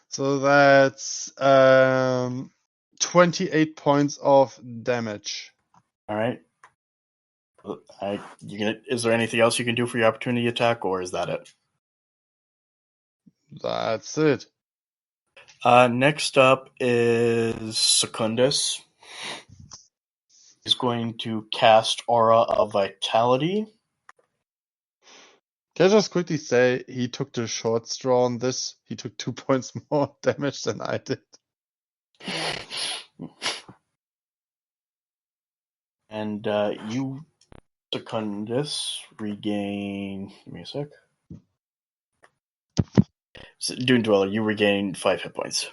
So that's 28 points of damage. All right. Is there anything else you can do for your opportunity attack, or is that it? That's it. Next up is Secundus. He's going to cast Aura of Vitality. Can I just quickly say he took the short straw on this? He took 2 points more damage than I did. And you, Secundus, regain... Give me a sec. Dune Dweller, you regain 5 hit points.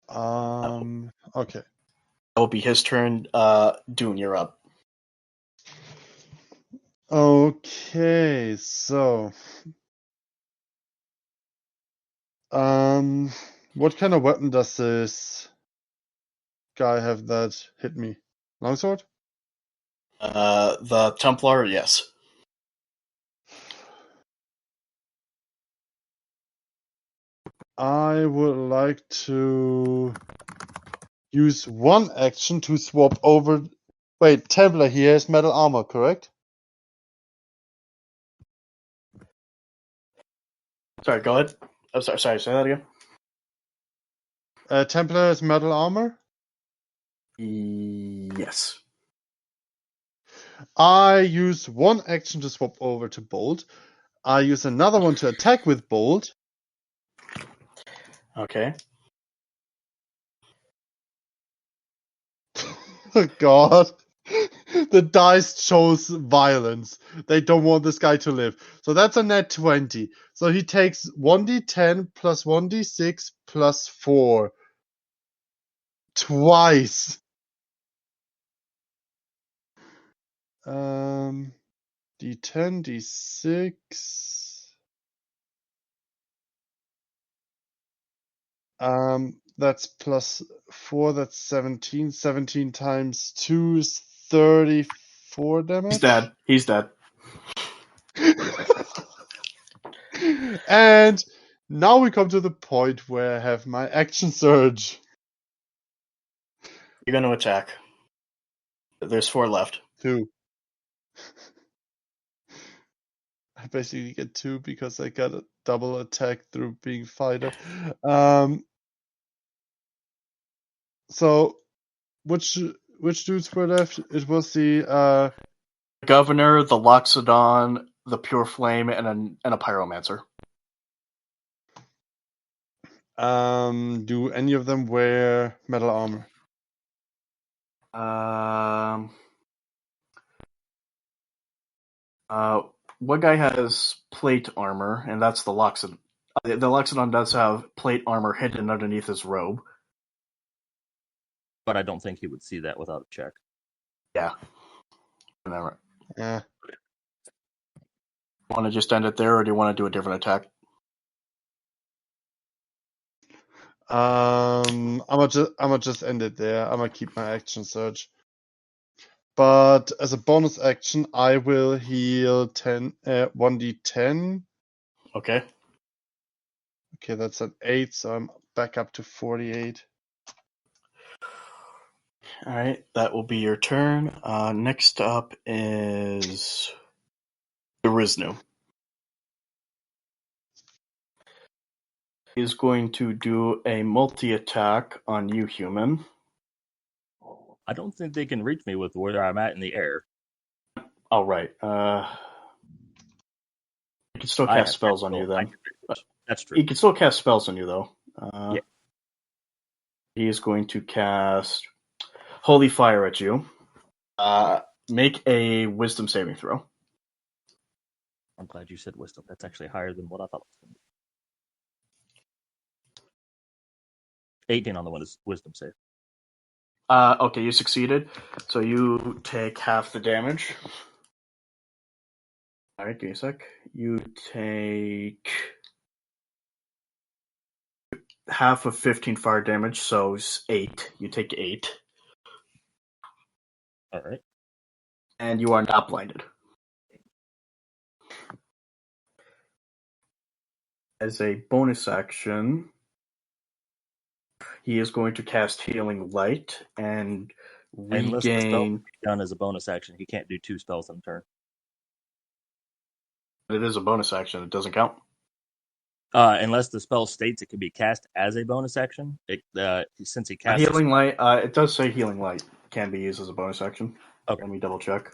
Okay. That will be his turn. Dune, you're up. Okay, so what kind of weapon does this guy have that hit me? Longsword? The Templar, yes. I would like to use one action to swap over. Wait, Templar here has metal armor, correct? Sorry, go ahead. I'm sorry, say that again. Templar has metal armor? Yes. I use one action to swap over to Bolt. I use another one to attack with Bolt. Okay. Oh God. The dice chose violence. They don't want this guy to live. So that's a net 20. So he takes 1d10 plus 1d6 plus 4. Twice. D10, d6. That's plus 4, that's 17. 17 times 2 is 34 damage. He's dead. And now we come to the point where I have my action surge. You're going to attack. There's 4 left. 2. I basically get 2 because I got a double attack through being fighter. So which dudes were left? It was the Governor, the Loxodon, the pure flame and a pyromancer. Do any of them wear metal armor? One guy has plate armor, and that's the Loxodon. The Loxodon does have plate armor hidden underneath his robe. But I don't think he would see that without a check. Yeah. Whatever. Yeah. Want to just end it there, or do you want to do a different attack? I'm gonna just end it there. I'm gonna keep my action surge. But as a bonus action, I will heal 1d10. Okay. Okay, that's an 8, so I'm back up to 48. All right, that will be your turn. Next up is Derisnu. He's going to do a multi-attack on you, human. I don't think they can reach me with where I'm at in the air. All right. He can still cast spells on you, then. That's true. He can still cast spells on you, though. Yeah. He is going to cast Holy Fire at you. Make a Wisdom saving throw. I'm glad you said wisdom. That's actually higher than what I thought it was going to be. 18 on the wisdom save. Okay, you succeeded. So you take half the damage. Alright, give me a sec. You take half of 15 fire damage, so 8. You take 8. Alright. And you are not blinded. As a bonus action, he is going to cast Healing Light and Unless the spell regain. can be done as a bonus action, he can't do 2 spells in a turn. It is a bonus action. It doesn't count. Unless the spell states it can be cast as a bonus action. Since he casts Healing Light, it does say Healing Light can be used as a bonus action. Okay. Let me double check.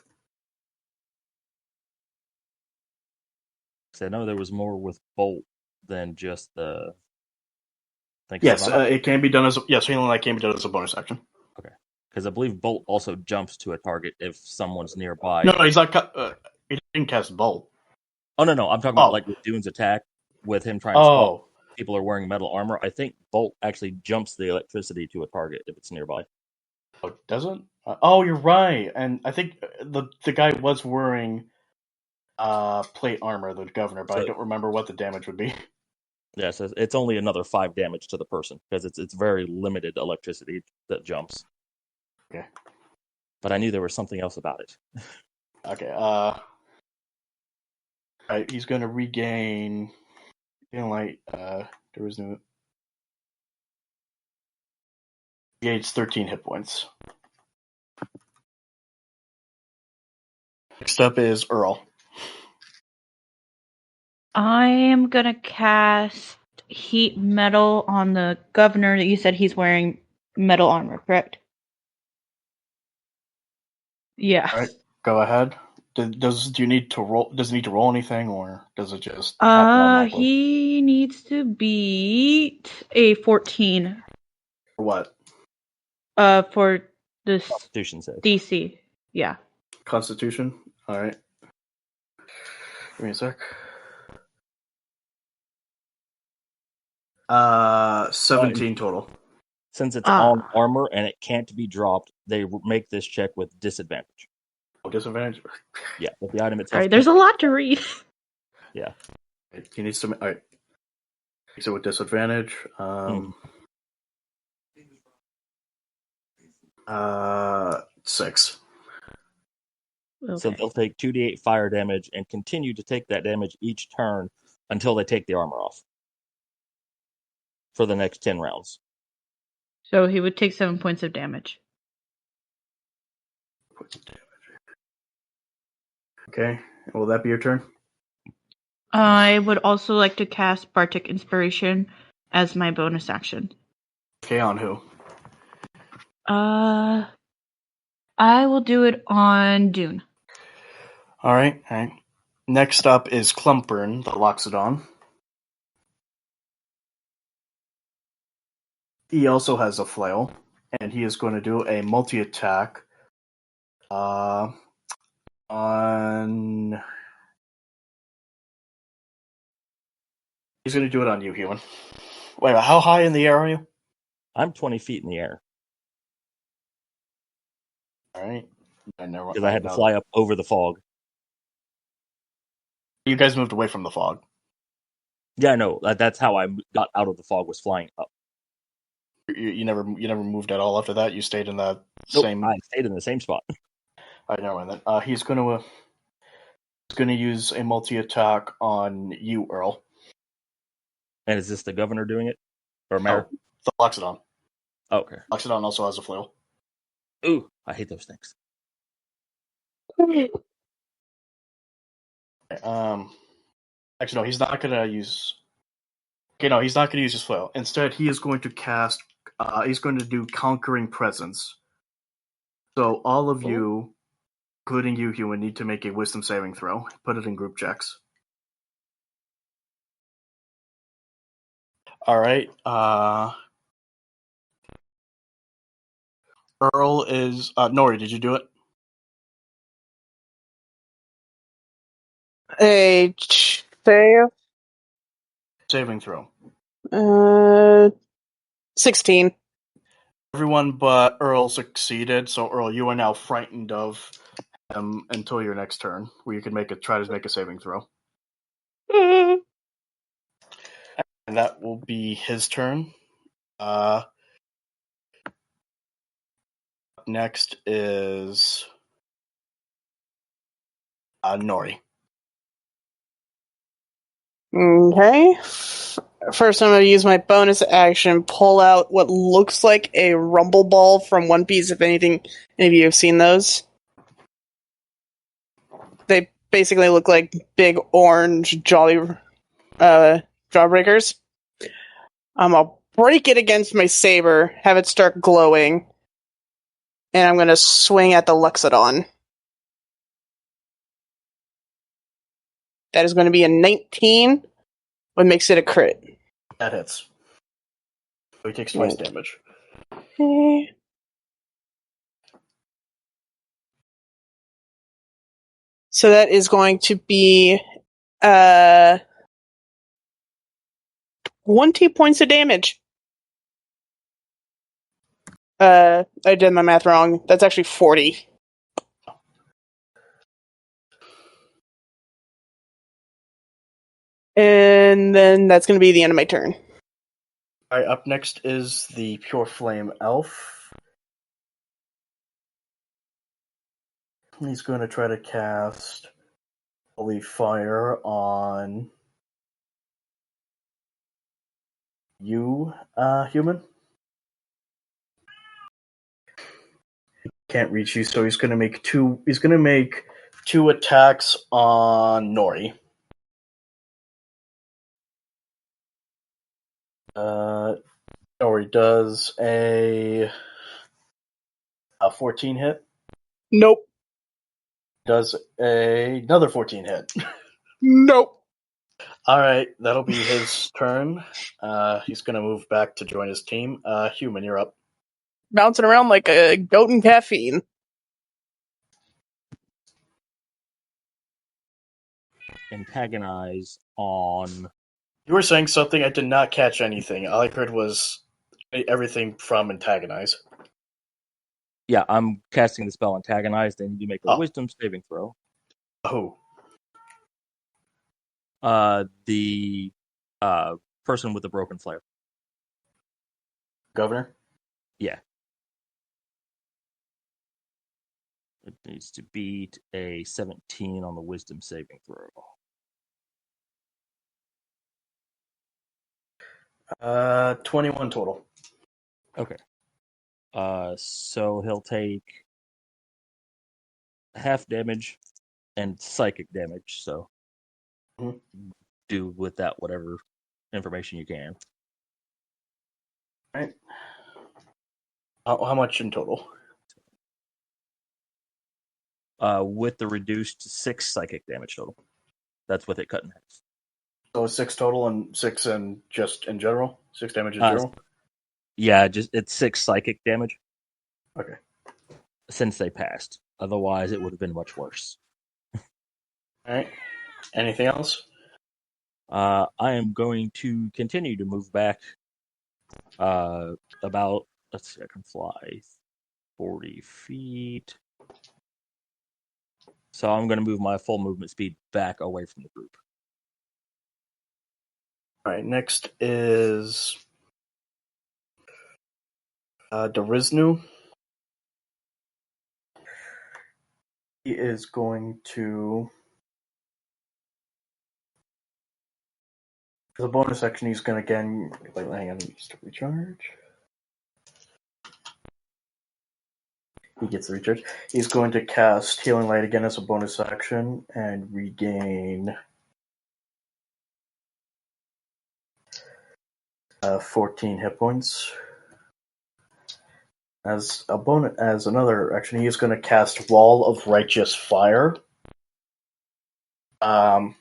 So I know there was more with Bolt than just the. Yes, it can be done as Healing Light can be done as a bonus action. Okay, because I believe Bolt also jumps to a target if someone's nearby. No, he's not. He didn't cast Bolt. Oh no, I'm talking about like with Dune's attack with him trying to spot people are wearing metal armor. I think Bolt actually jumps the electricity to a target if it's nearby. Oh, doesn't? Oh, you're right. And I think the guy was wearing plate armor, the governor, but I don't remember what the damage would be. Yeah, so it's only another 5 damage to the person because it's very limited electricity that jumps. Okay. But I knew there was something else about it. Okay. Alright, he's going to regain. Light. There was no. Gains 13 hit points. Next up is Earl. I am gonna cast heat metal on the governor that you said he's wearing metal armor, correct? Yeah. All right, go ahead. Does he need to roll anything, or does it just happen automatically? He needs to beat a 14. For what? For this Constitution save. DC. Yeah. Constitution. All right. Give me a sec. 17 total. Since it's on armor and it can't be dropped, they make this check with disadvantage. Oh, disadvantage? Yeah, but the item itself. Alright, there's a lot to read. Yeah. He needs to. Alright. So with disadvantage. 6. Okay. So they'll take 2d8 fire damage and continue to take that damage each turn until they take the armor off. For the next 10 rounds. So he would take 7 points of damage. Okay. Will that be your turn? I would also like to cast Bardic Inspiration as my bonus action. Okay, on who? I will do it on Dune. Alright. Next up is Clumpern, the Loxodon. He also has a flail, and he is going to do a multi-attack on... He's going to do it on you, human. Wait, how high in the air are you? I'm 20 feet in the air Alright. because I had to fly up over the fog. You guys moved away from the fog. Yeah, I know. That's how I got out of the fog, was flying up. You never moved at all after that? You stayed in that Nope, same... I stayed in the same spot. Alright, never mind then. He's going to use a multi-attack on you, Earl. And is this the governor doing it? Or mayor? Oh, the Loxodon. Oh, okay. Loxodon also has a flail. Ooh, I hate those things. Actually, no, he's not going to use... Okay, no, he's not going to use his flail. Instead, he is going to cast... he's going to do Conquering Presence. So all of you, including you, human, need to make a Wisdom saving throw. Put it in group checks. Alright, Earl is... Nori, did you do it? A fail. Saving throw. 16. Everyone but Earl succeeded, so Earl, you are now frightened of him until your next turn, where you can try to make a saving throw. And that will be his turn. Next is Nori. Okay. First, I'm going to use my bonus action, pull out what looks like a rumble ball from One Piece, if any of you have seen those. They basically look like big orange jawbreakers. I'm going to break it against my saber, have it start glowing, and I'm going to swing at the Loxodon. That is going to be a 19, what makes it a crit. That hits. So he takes twice damage. Okay. So that is going to be 20 points of damage. I did my math wrong. That's actually 40. And then that's going to be the end of my turn. Alright, up next is the Pure Flame Elf. He's going to try to cast Holy Fire on you, human. Can't reach you, so he's going to make two. He's going to make 2 attacks on Nori. Nori does a 14 hit. Nope. Does another 14 hit. Nope. Alright, that'll be his turn. He's going to move back to join his team. Human, you're up. Bouncing around like a goat in caffeine. Antagonize on... You were saying something, I did not catch anything. All I heard was everything from Antagonize. Yeah, I'm casting the spell Antagonize, then you make a Wisdom saving throw. Who? The person with the broken flare. Governor? Yeah. It needs to beat a 17 on the Wisdom saving throw. 21 total. Okay. So he'll take half damage and psychic damage, so do with that whatever information you can. Alright. How much in total? With the reduced 6 psychic damage total. That's with it cut in half. So 6 total and 6 and just in general? 6 damage in Uh, general? Yeah, it's 6 psychic damage. Okay. Since they passed. Otherwise, it would have been much worse. Alright. Anything else? I am going to continue to move back about, let's see, I can fly 40 feet. So I'm going to move my full movement speed back away from the group. Alright, next is Derisnu. He is going to... As a bonus action, he's going to again... Wait, hang on, he needs to recharge. He gets the recharge. He's going to cast Healing Light again as a bonus action and regain 14 hit points. As another action, he is going to cast Wall of Righteous Fire. I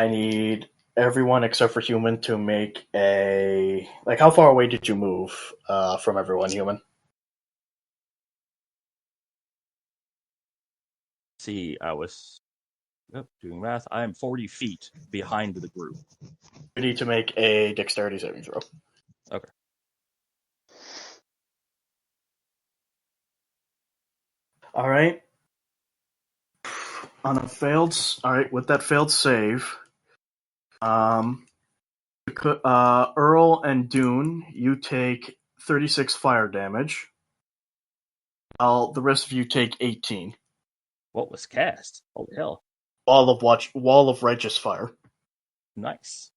need everyone except for Human to make a... Like, how far away did you move from everyone, Human? See, I was doing math. I am 40 feet behind the group. You need to make a Dexterity saving throw. Okay. All right. On a failed... All right, with that failed save, Earl and Dune, you take 36 fire damage. While the rest of you take 18. What was cast? Holy hell. Wall of Righteous Fire. Nice.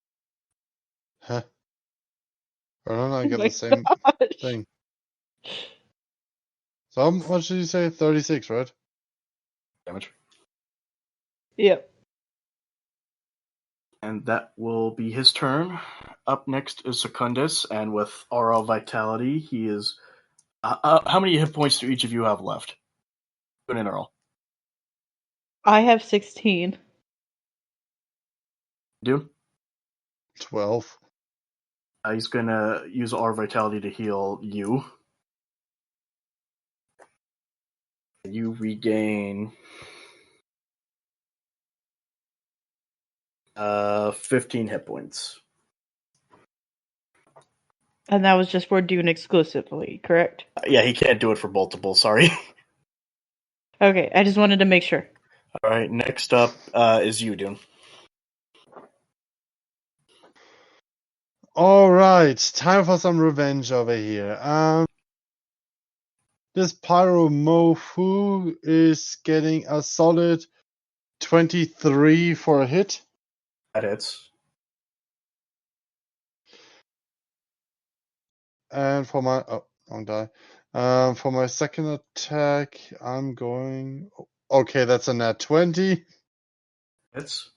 Huh. Or don't I Oh get my the same gosh. thing? So how much did you say? 36, right? Damage. Yep. And that will be his turn. Up next is Secundus, and with Aura Vitality, he is... how many hit points do each of you have left? Dune and Earl. I have 16. Dune? 12. He's going to use Aura Vitality to heal you. You regain 15 hit points. And that was just for Dune exclusively, correct? Yeah, he can't do it for multiple, sorry. Okay, I just wanted to make sure. Alright, next up is you, Dune. Alright, time for some revenge over here. This Pyro Mofu is getting a solid 23 for a hit. That hits. And for my... Oh, wrong die. For my second attack, I'm going... Okay, that's a nat 20. Hits.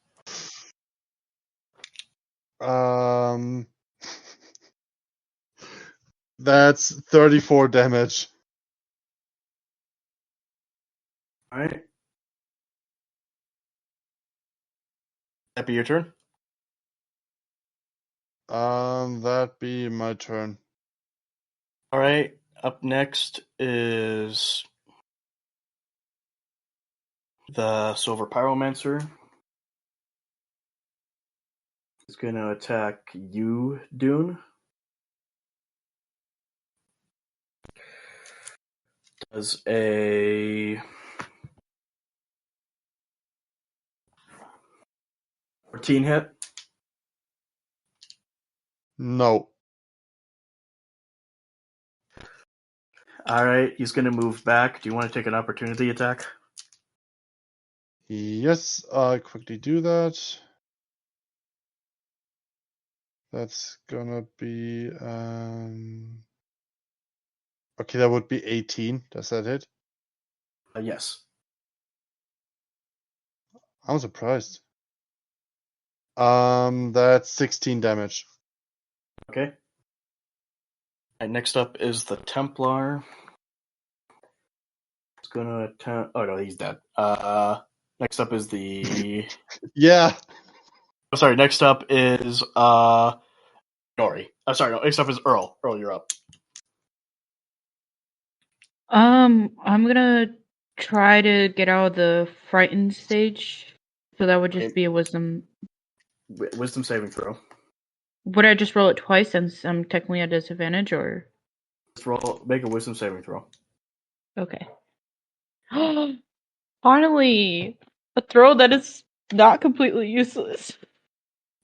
That's 34 damage. Alright. That be your turn? That'd be my turn. Alright, up next is the Silver Pyromancer. He's going to attack you, Dune. Does a 14 hit? No. Alright, he's going to move back. Do you want to take an opportunity attack? Yes, I'll quickly do that. That's gonna be okay, that would be 18. Does that hit? Yes. I'm surprised. That's 16 damage. Okay. Alright, next up is the Templar. It's gonna attempt... Oh no, he's dead. Next up is the. Yeah. Oh, sorry. Next up is Nori. Sorry. No, next up is Earl. Earl, you're up. I'm gonna try to get out of the frightened stage. So that would just Okay. be a wisdom. Wisdom saving throw. Would I just roll it twice since I'm technically at disadvantage, or? Make a wisdom saving throw. Okay. Finally, a throw that is not completely useless.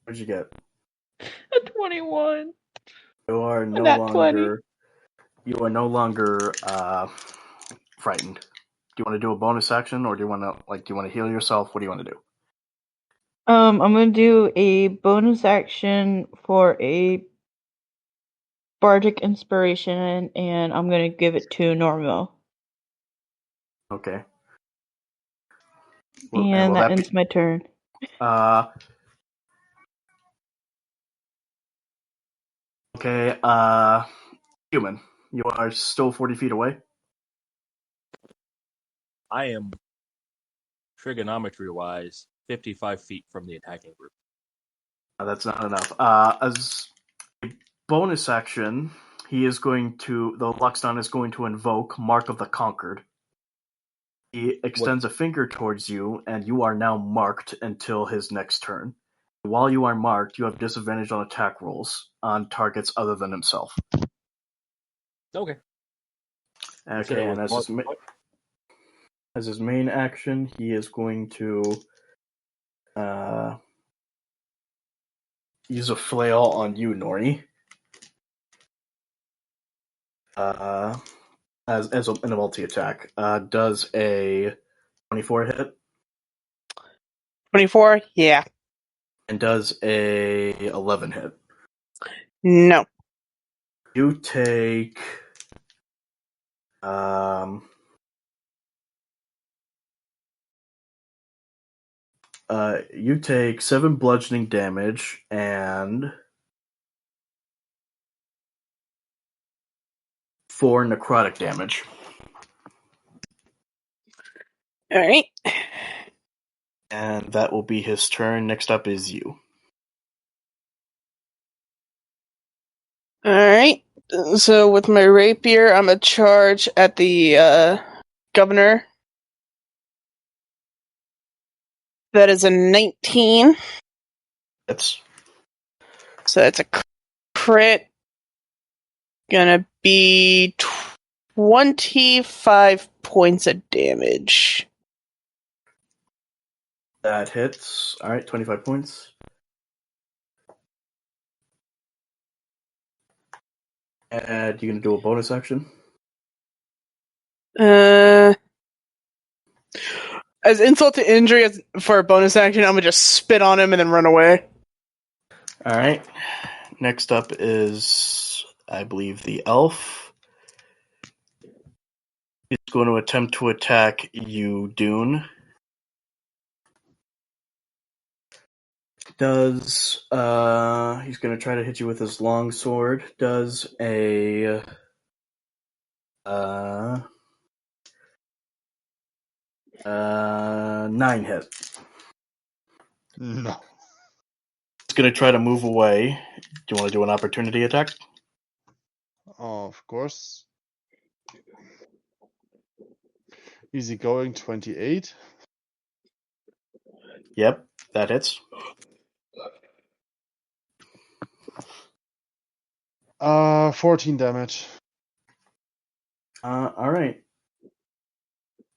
What'd you get? A 21. You are And no that 20. longer. You are no longer frightened. Do you want to do a bonus action, or do you want to heal yourself? What do you want to do? I'm gonna do a bonus action for a bardic inspiration, and I'm gonna give it to Norymo. Okay. And that ends my turn. Okay. Human, you are still 40 feet away. I am trigonometry-wise 55 feet from the attacking group. That's not enough. As a bonus action, the Luxdon is going to invoke Mark of the Conquered. He extends a finger towards you, and you are now marked until his next turn. While you are marked, you have disadvantage on attack rolls on targets other than himself. Okay. Okay, and as his main action, he is going to use a flail on you, Nori. As in a multi-attack. Does a 24 hit? 24? Yeah. And does a 11 hit? No. You take you take 7 bludgeoning damage and 4 necrotic damage. Alright. And that will be his turn. Next up is you. Alright. So with my rapier, I'm a charge at the governor. That is a 19. That's So that's a crit. Gonna be 25 points of damage. that hits. Alright, 25 points. And you're gonna do a bonus action? As insult to injury for a bonus action, I'm gonna just spit on him and then run away. Alright. Next up is, I believe, the elf. He's going to attempt to attack you, Dune. He's going to try to hit you with his long sword. Does a 9 hit. No. He's going to try to move away. Do you want to do an opportunity attack? Of course. Easy going, 28. Yep, that hits. 14 damage. Alright.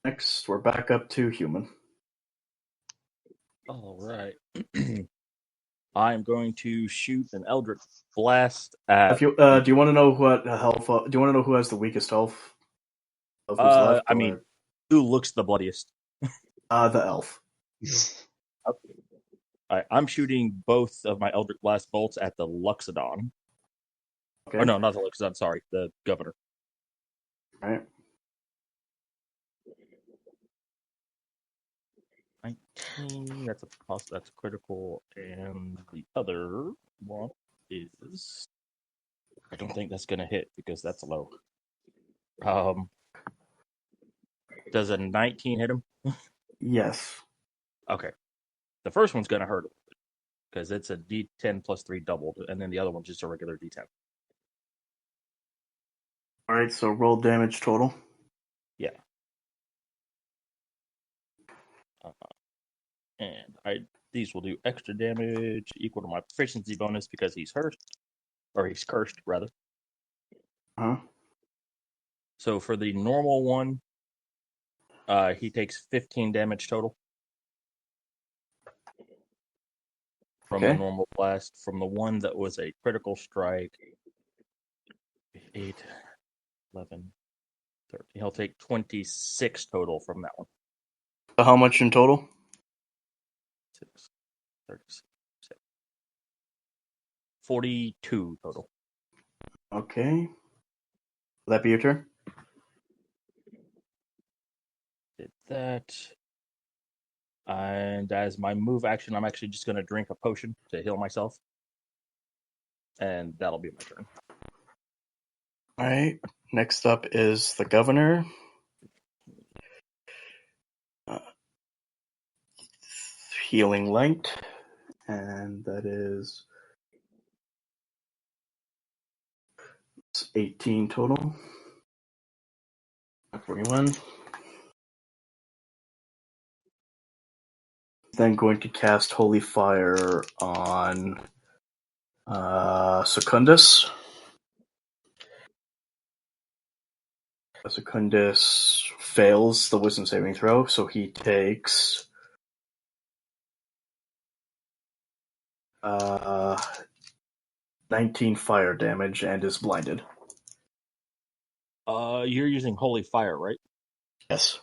Next, we're back up to human. Alright. I'm going to shoot an Eldritch Blast at. Do you want to know what health? Do you want to know who has the weakest health? Of who's left? I mean, who looks the bloodiest? The elf. I'm shooting both of my Eldritch Blast bolts at the Luxodon. Okay. Oh no, not the Luxodon. Sorry, the governor. All right. 19. That's critical, and the other one is. I don't think that's gonna hit because that's low. Does a 19 hit him? Yes. Okay. The first one's going to hurt because it's a D10 plus 3 doubled, and then the other one's just a regular D10. All right, so roll damage total. Yeah. And these will do extra damage equal to my proficiency bonus because he's cursed rather. Huh? So for the normal one, he takes 15 damage total from the Okay. normal blast. From the one that was a critical strike, 8, 11, 13. He'll take 26 total from that one. So how much in total? 6, 36, 42 total. Okay. Will that be your turn? Did that. And as my move action, I'm actually just going to drink a potion to heal myself. And that'll be my turn. All right. Next up is the governor. Healing light, and that is 18 total. 41. Then going to cast Holy Fire on Secundus. Secundus fails the wisdom saving throw, so he takes 19 fire damage and is blinded. You're using Holy Fire, right? Yes.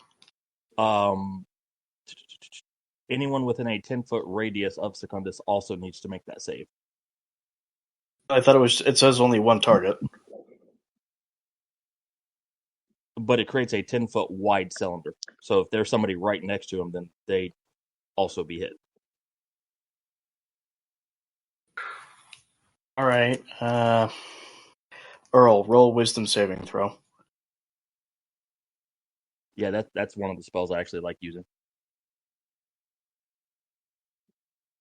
Anyone within a 10-foot radius of Secundus also needs to make that save. I thought it says only one target. But it creates a 10-foot wide cylinder. So if there's somebody right next to him, then they also be hit. All right. Earl, roll wisdom saving throw. Yeah, that's one of the spells I actually like using.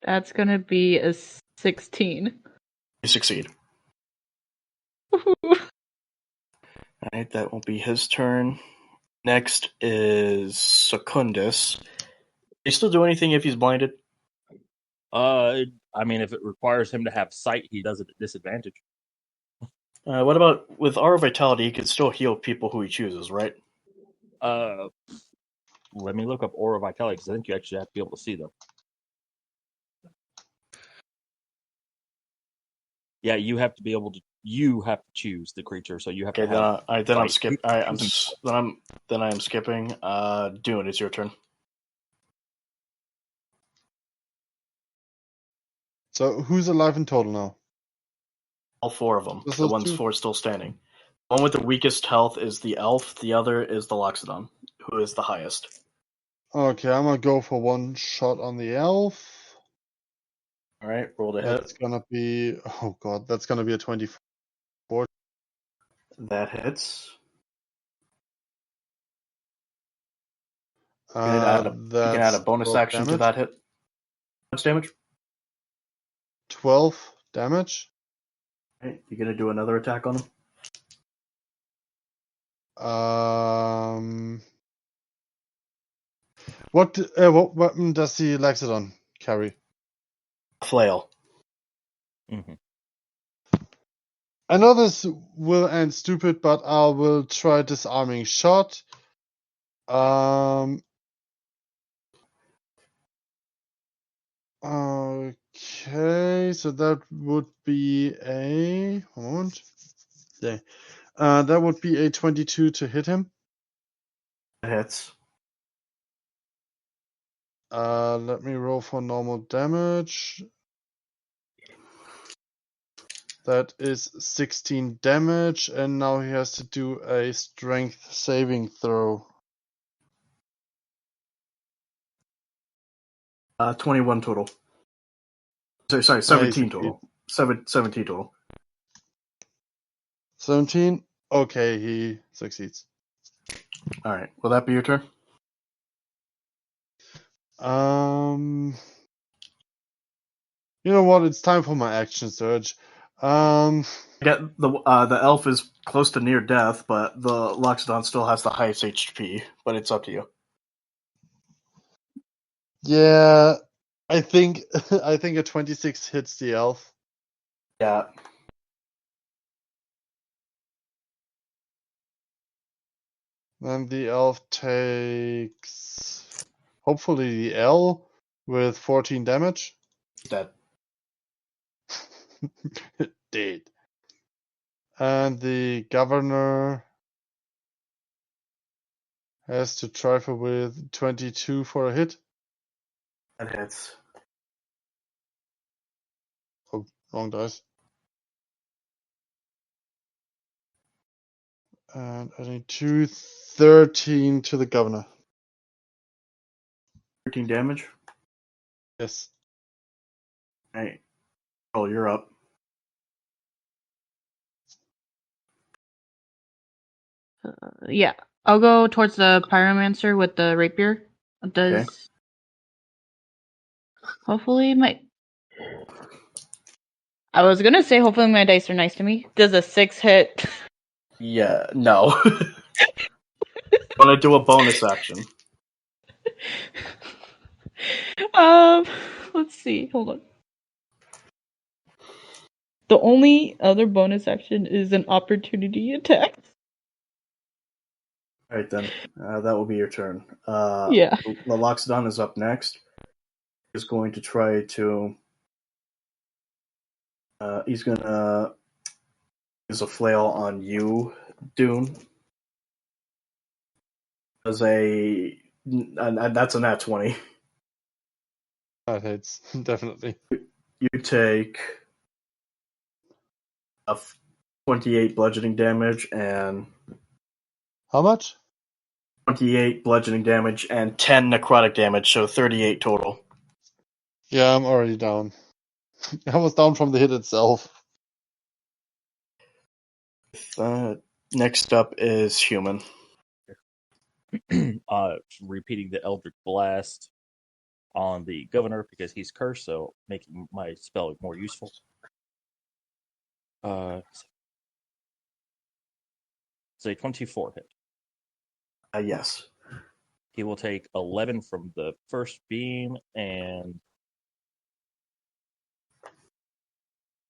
That's gonna be a 16. You succeed. Woohoo. Alright, that will be his turn. Next is Secundus. Can he still do anything if he's blinded? I mean, if it requires him to have sight, he does it at disadvantage. What about with Aura Vitality? He can still heal people who he chooses, right? Let me look up Aura Vitality because I think you actually have to be able to see them. Yeah, you have to be able to. You have to choose the creature, so you have Okay, to have. then I'm sight. skip. I am skipping. Dune, it's your turn. So who's alive in total now? All four of them. Just The those ones two? four still standing. The one with the weakest health is the elf. The other is the Loxodon, who is the highest. Okay, I'm gonna go for one shot on the elf. All right, roll to That's hit. gonna be, oh god, that's gonna be a 24. That hits. You can add a That's bonus 12 action to damage. that hit. How much damage? 12 damage. Right, you gonna do another attack on him? What weapon does the Laxodon carry? Flail. Mm-hmm. I know this will end stupid, but I will try disarming shot. Okay, so that would be a moment. Yeah. That would be a 22 to hit him. That hits. Let me roll for normal damage. That is 16 damage, and now he has to do a strength saving throw. 21 total. Sorry, 17 total. 17 total. 17? Okay, he succeeds. All right. Will that be your turn? You know what? It's time for my action surge. Get the elf is close to near death, but the Loxodon still has the highest HP. But it's up to you. Yeah, I think a 26 hits the elf. Yeah. Then the elf takes hopefully the L with 14 damage. Dead. Dead. And the governor has to trifle with 22 for a hit. That hits. Oh, wrong dice. And adding 13 to the governor. 13 damage. Yes. Hey, oh, you're up. Yeah, I'll go towards the pyromancer with the rapier. Does Okay. hopefully my I was gonna say hopefully my dice are nice to me. Does a 6 hit? Yeah. No. Want to do a bonus action? Let's see. Hold on. The only other bonus action is an opportunity attack. All right then. That will be your turn. Yeah. The Loxodon is up next. He's going to try to. He's gonna use a flail on you, Dune. As a that's a nat 20. That hits, definitely. You take a 28 bludgeoning damage and How much? 28 bludgeoning damage and 10 necrotic damage, so 38 total. Yeah, I'm already down. I was down from the hit itself. Next up is human. Repeating the Eldritch Blast on the governor because he's cursed, so making my spell more useful. It's a 24 hit. Yes. He will take 11 from the first beam and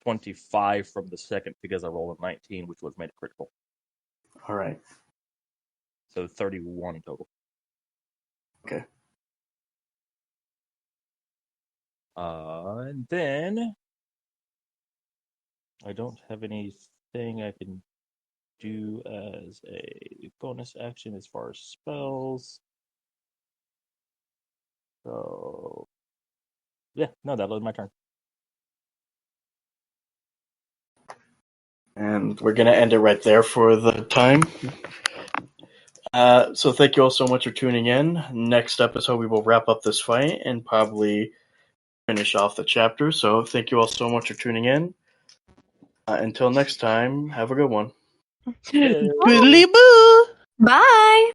25 from the second because I rolled a 19, which was made a critical. All right. So 31 total. Okay. And then I don't have anything I can do as a bonus action as far as spells. So yeah, no, that was my turn. And we're going to end it right there for the time. So thank you all so much for tuning in. Next episode, we will wrap up this fight and probably finish off the chapter. So thank you all so much for tuning in. Until next time, have a good one. Yeah. Boodly boo! Bye.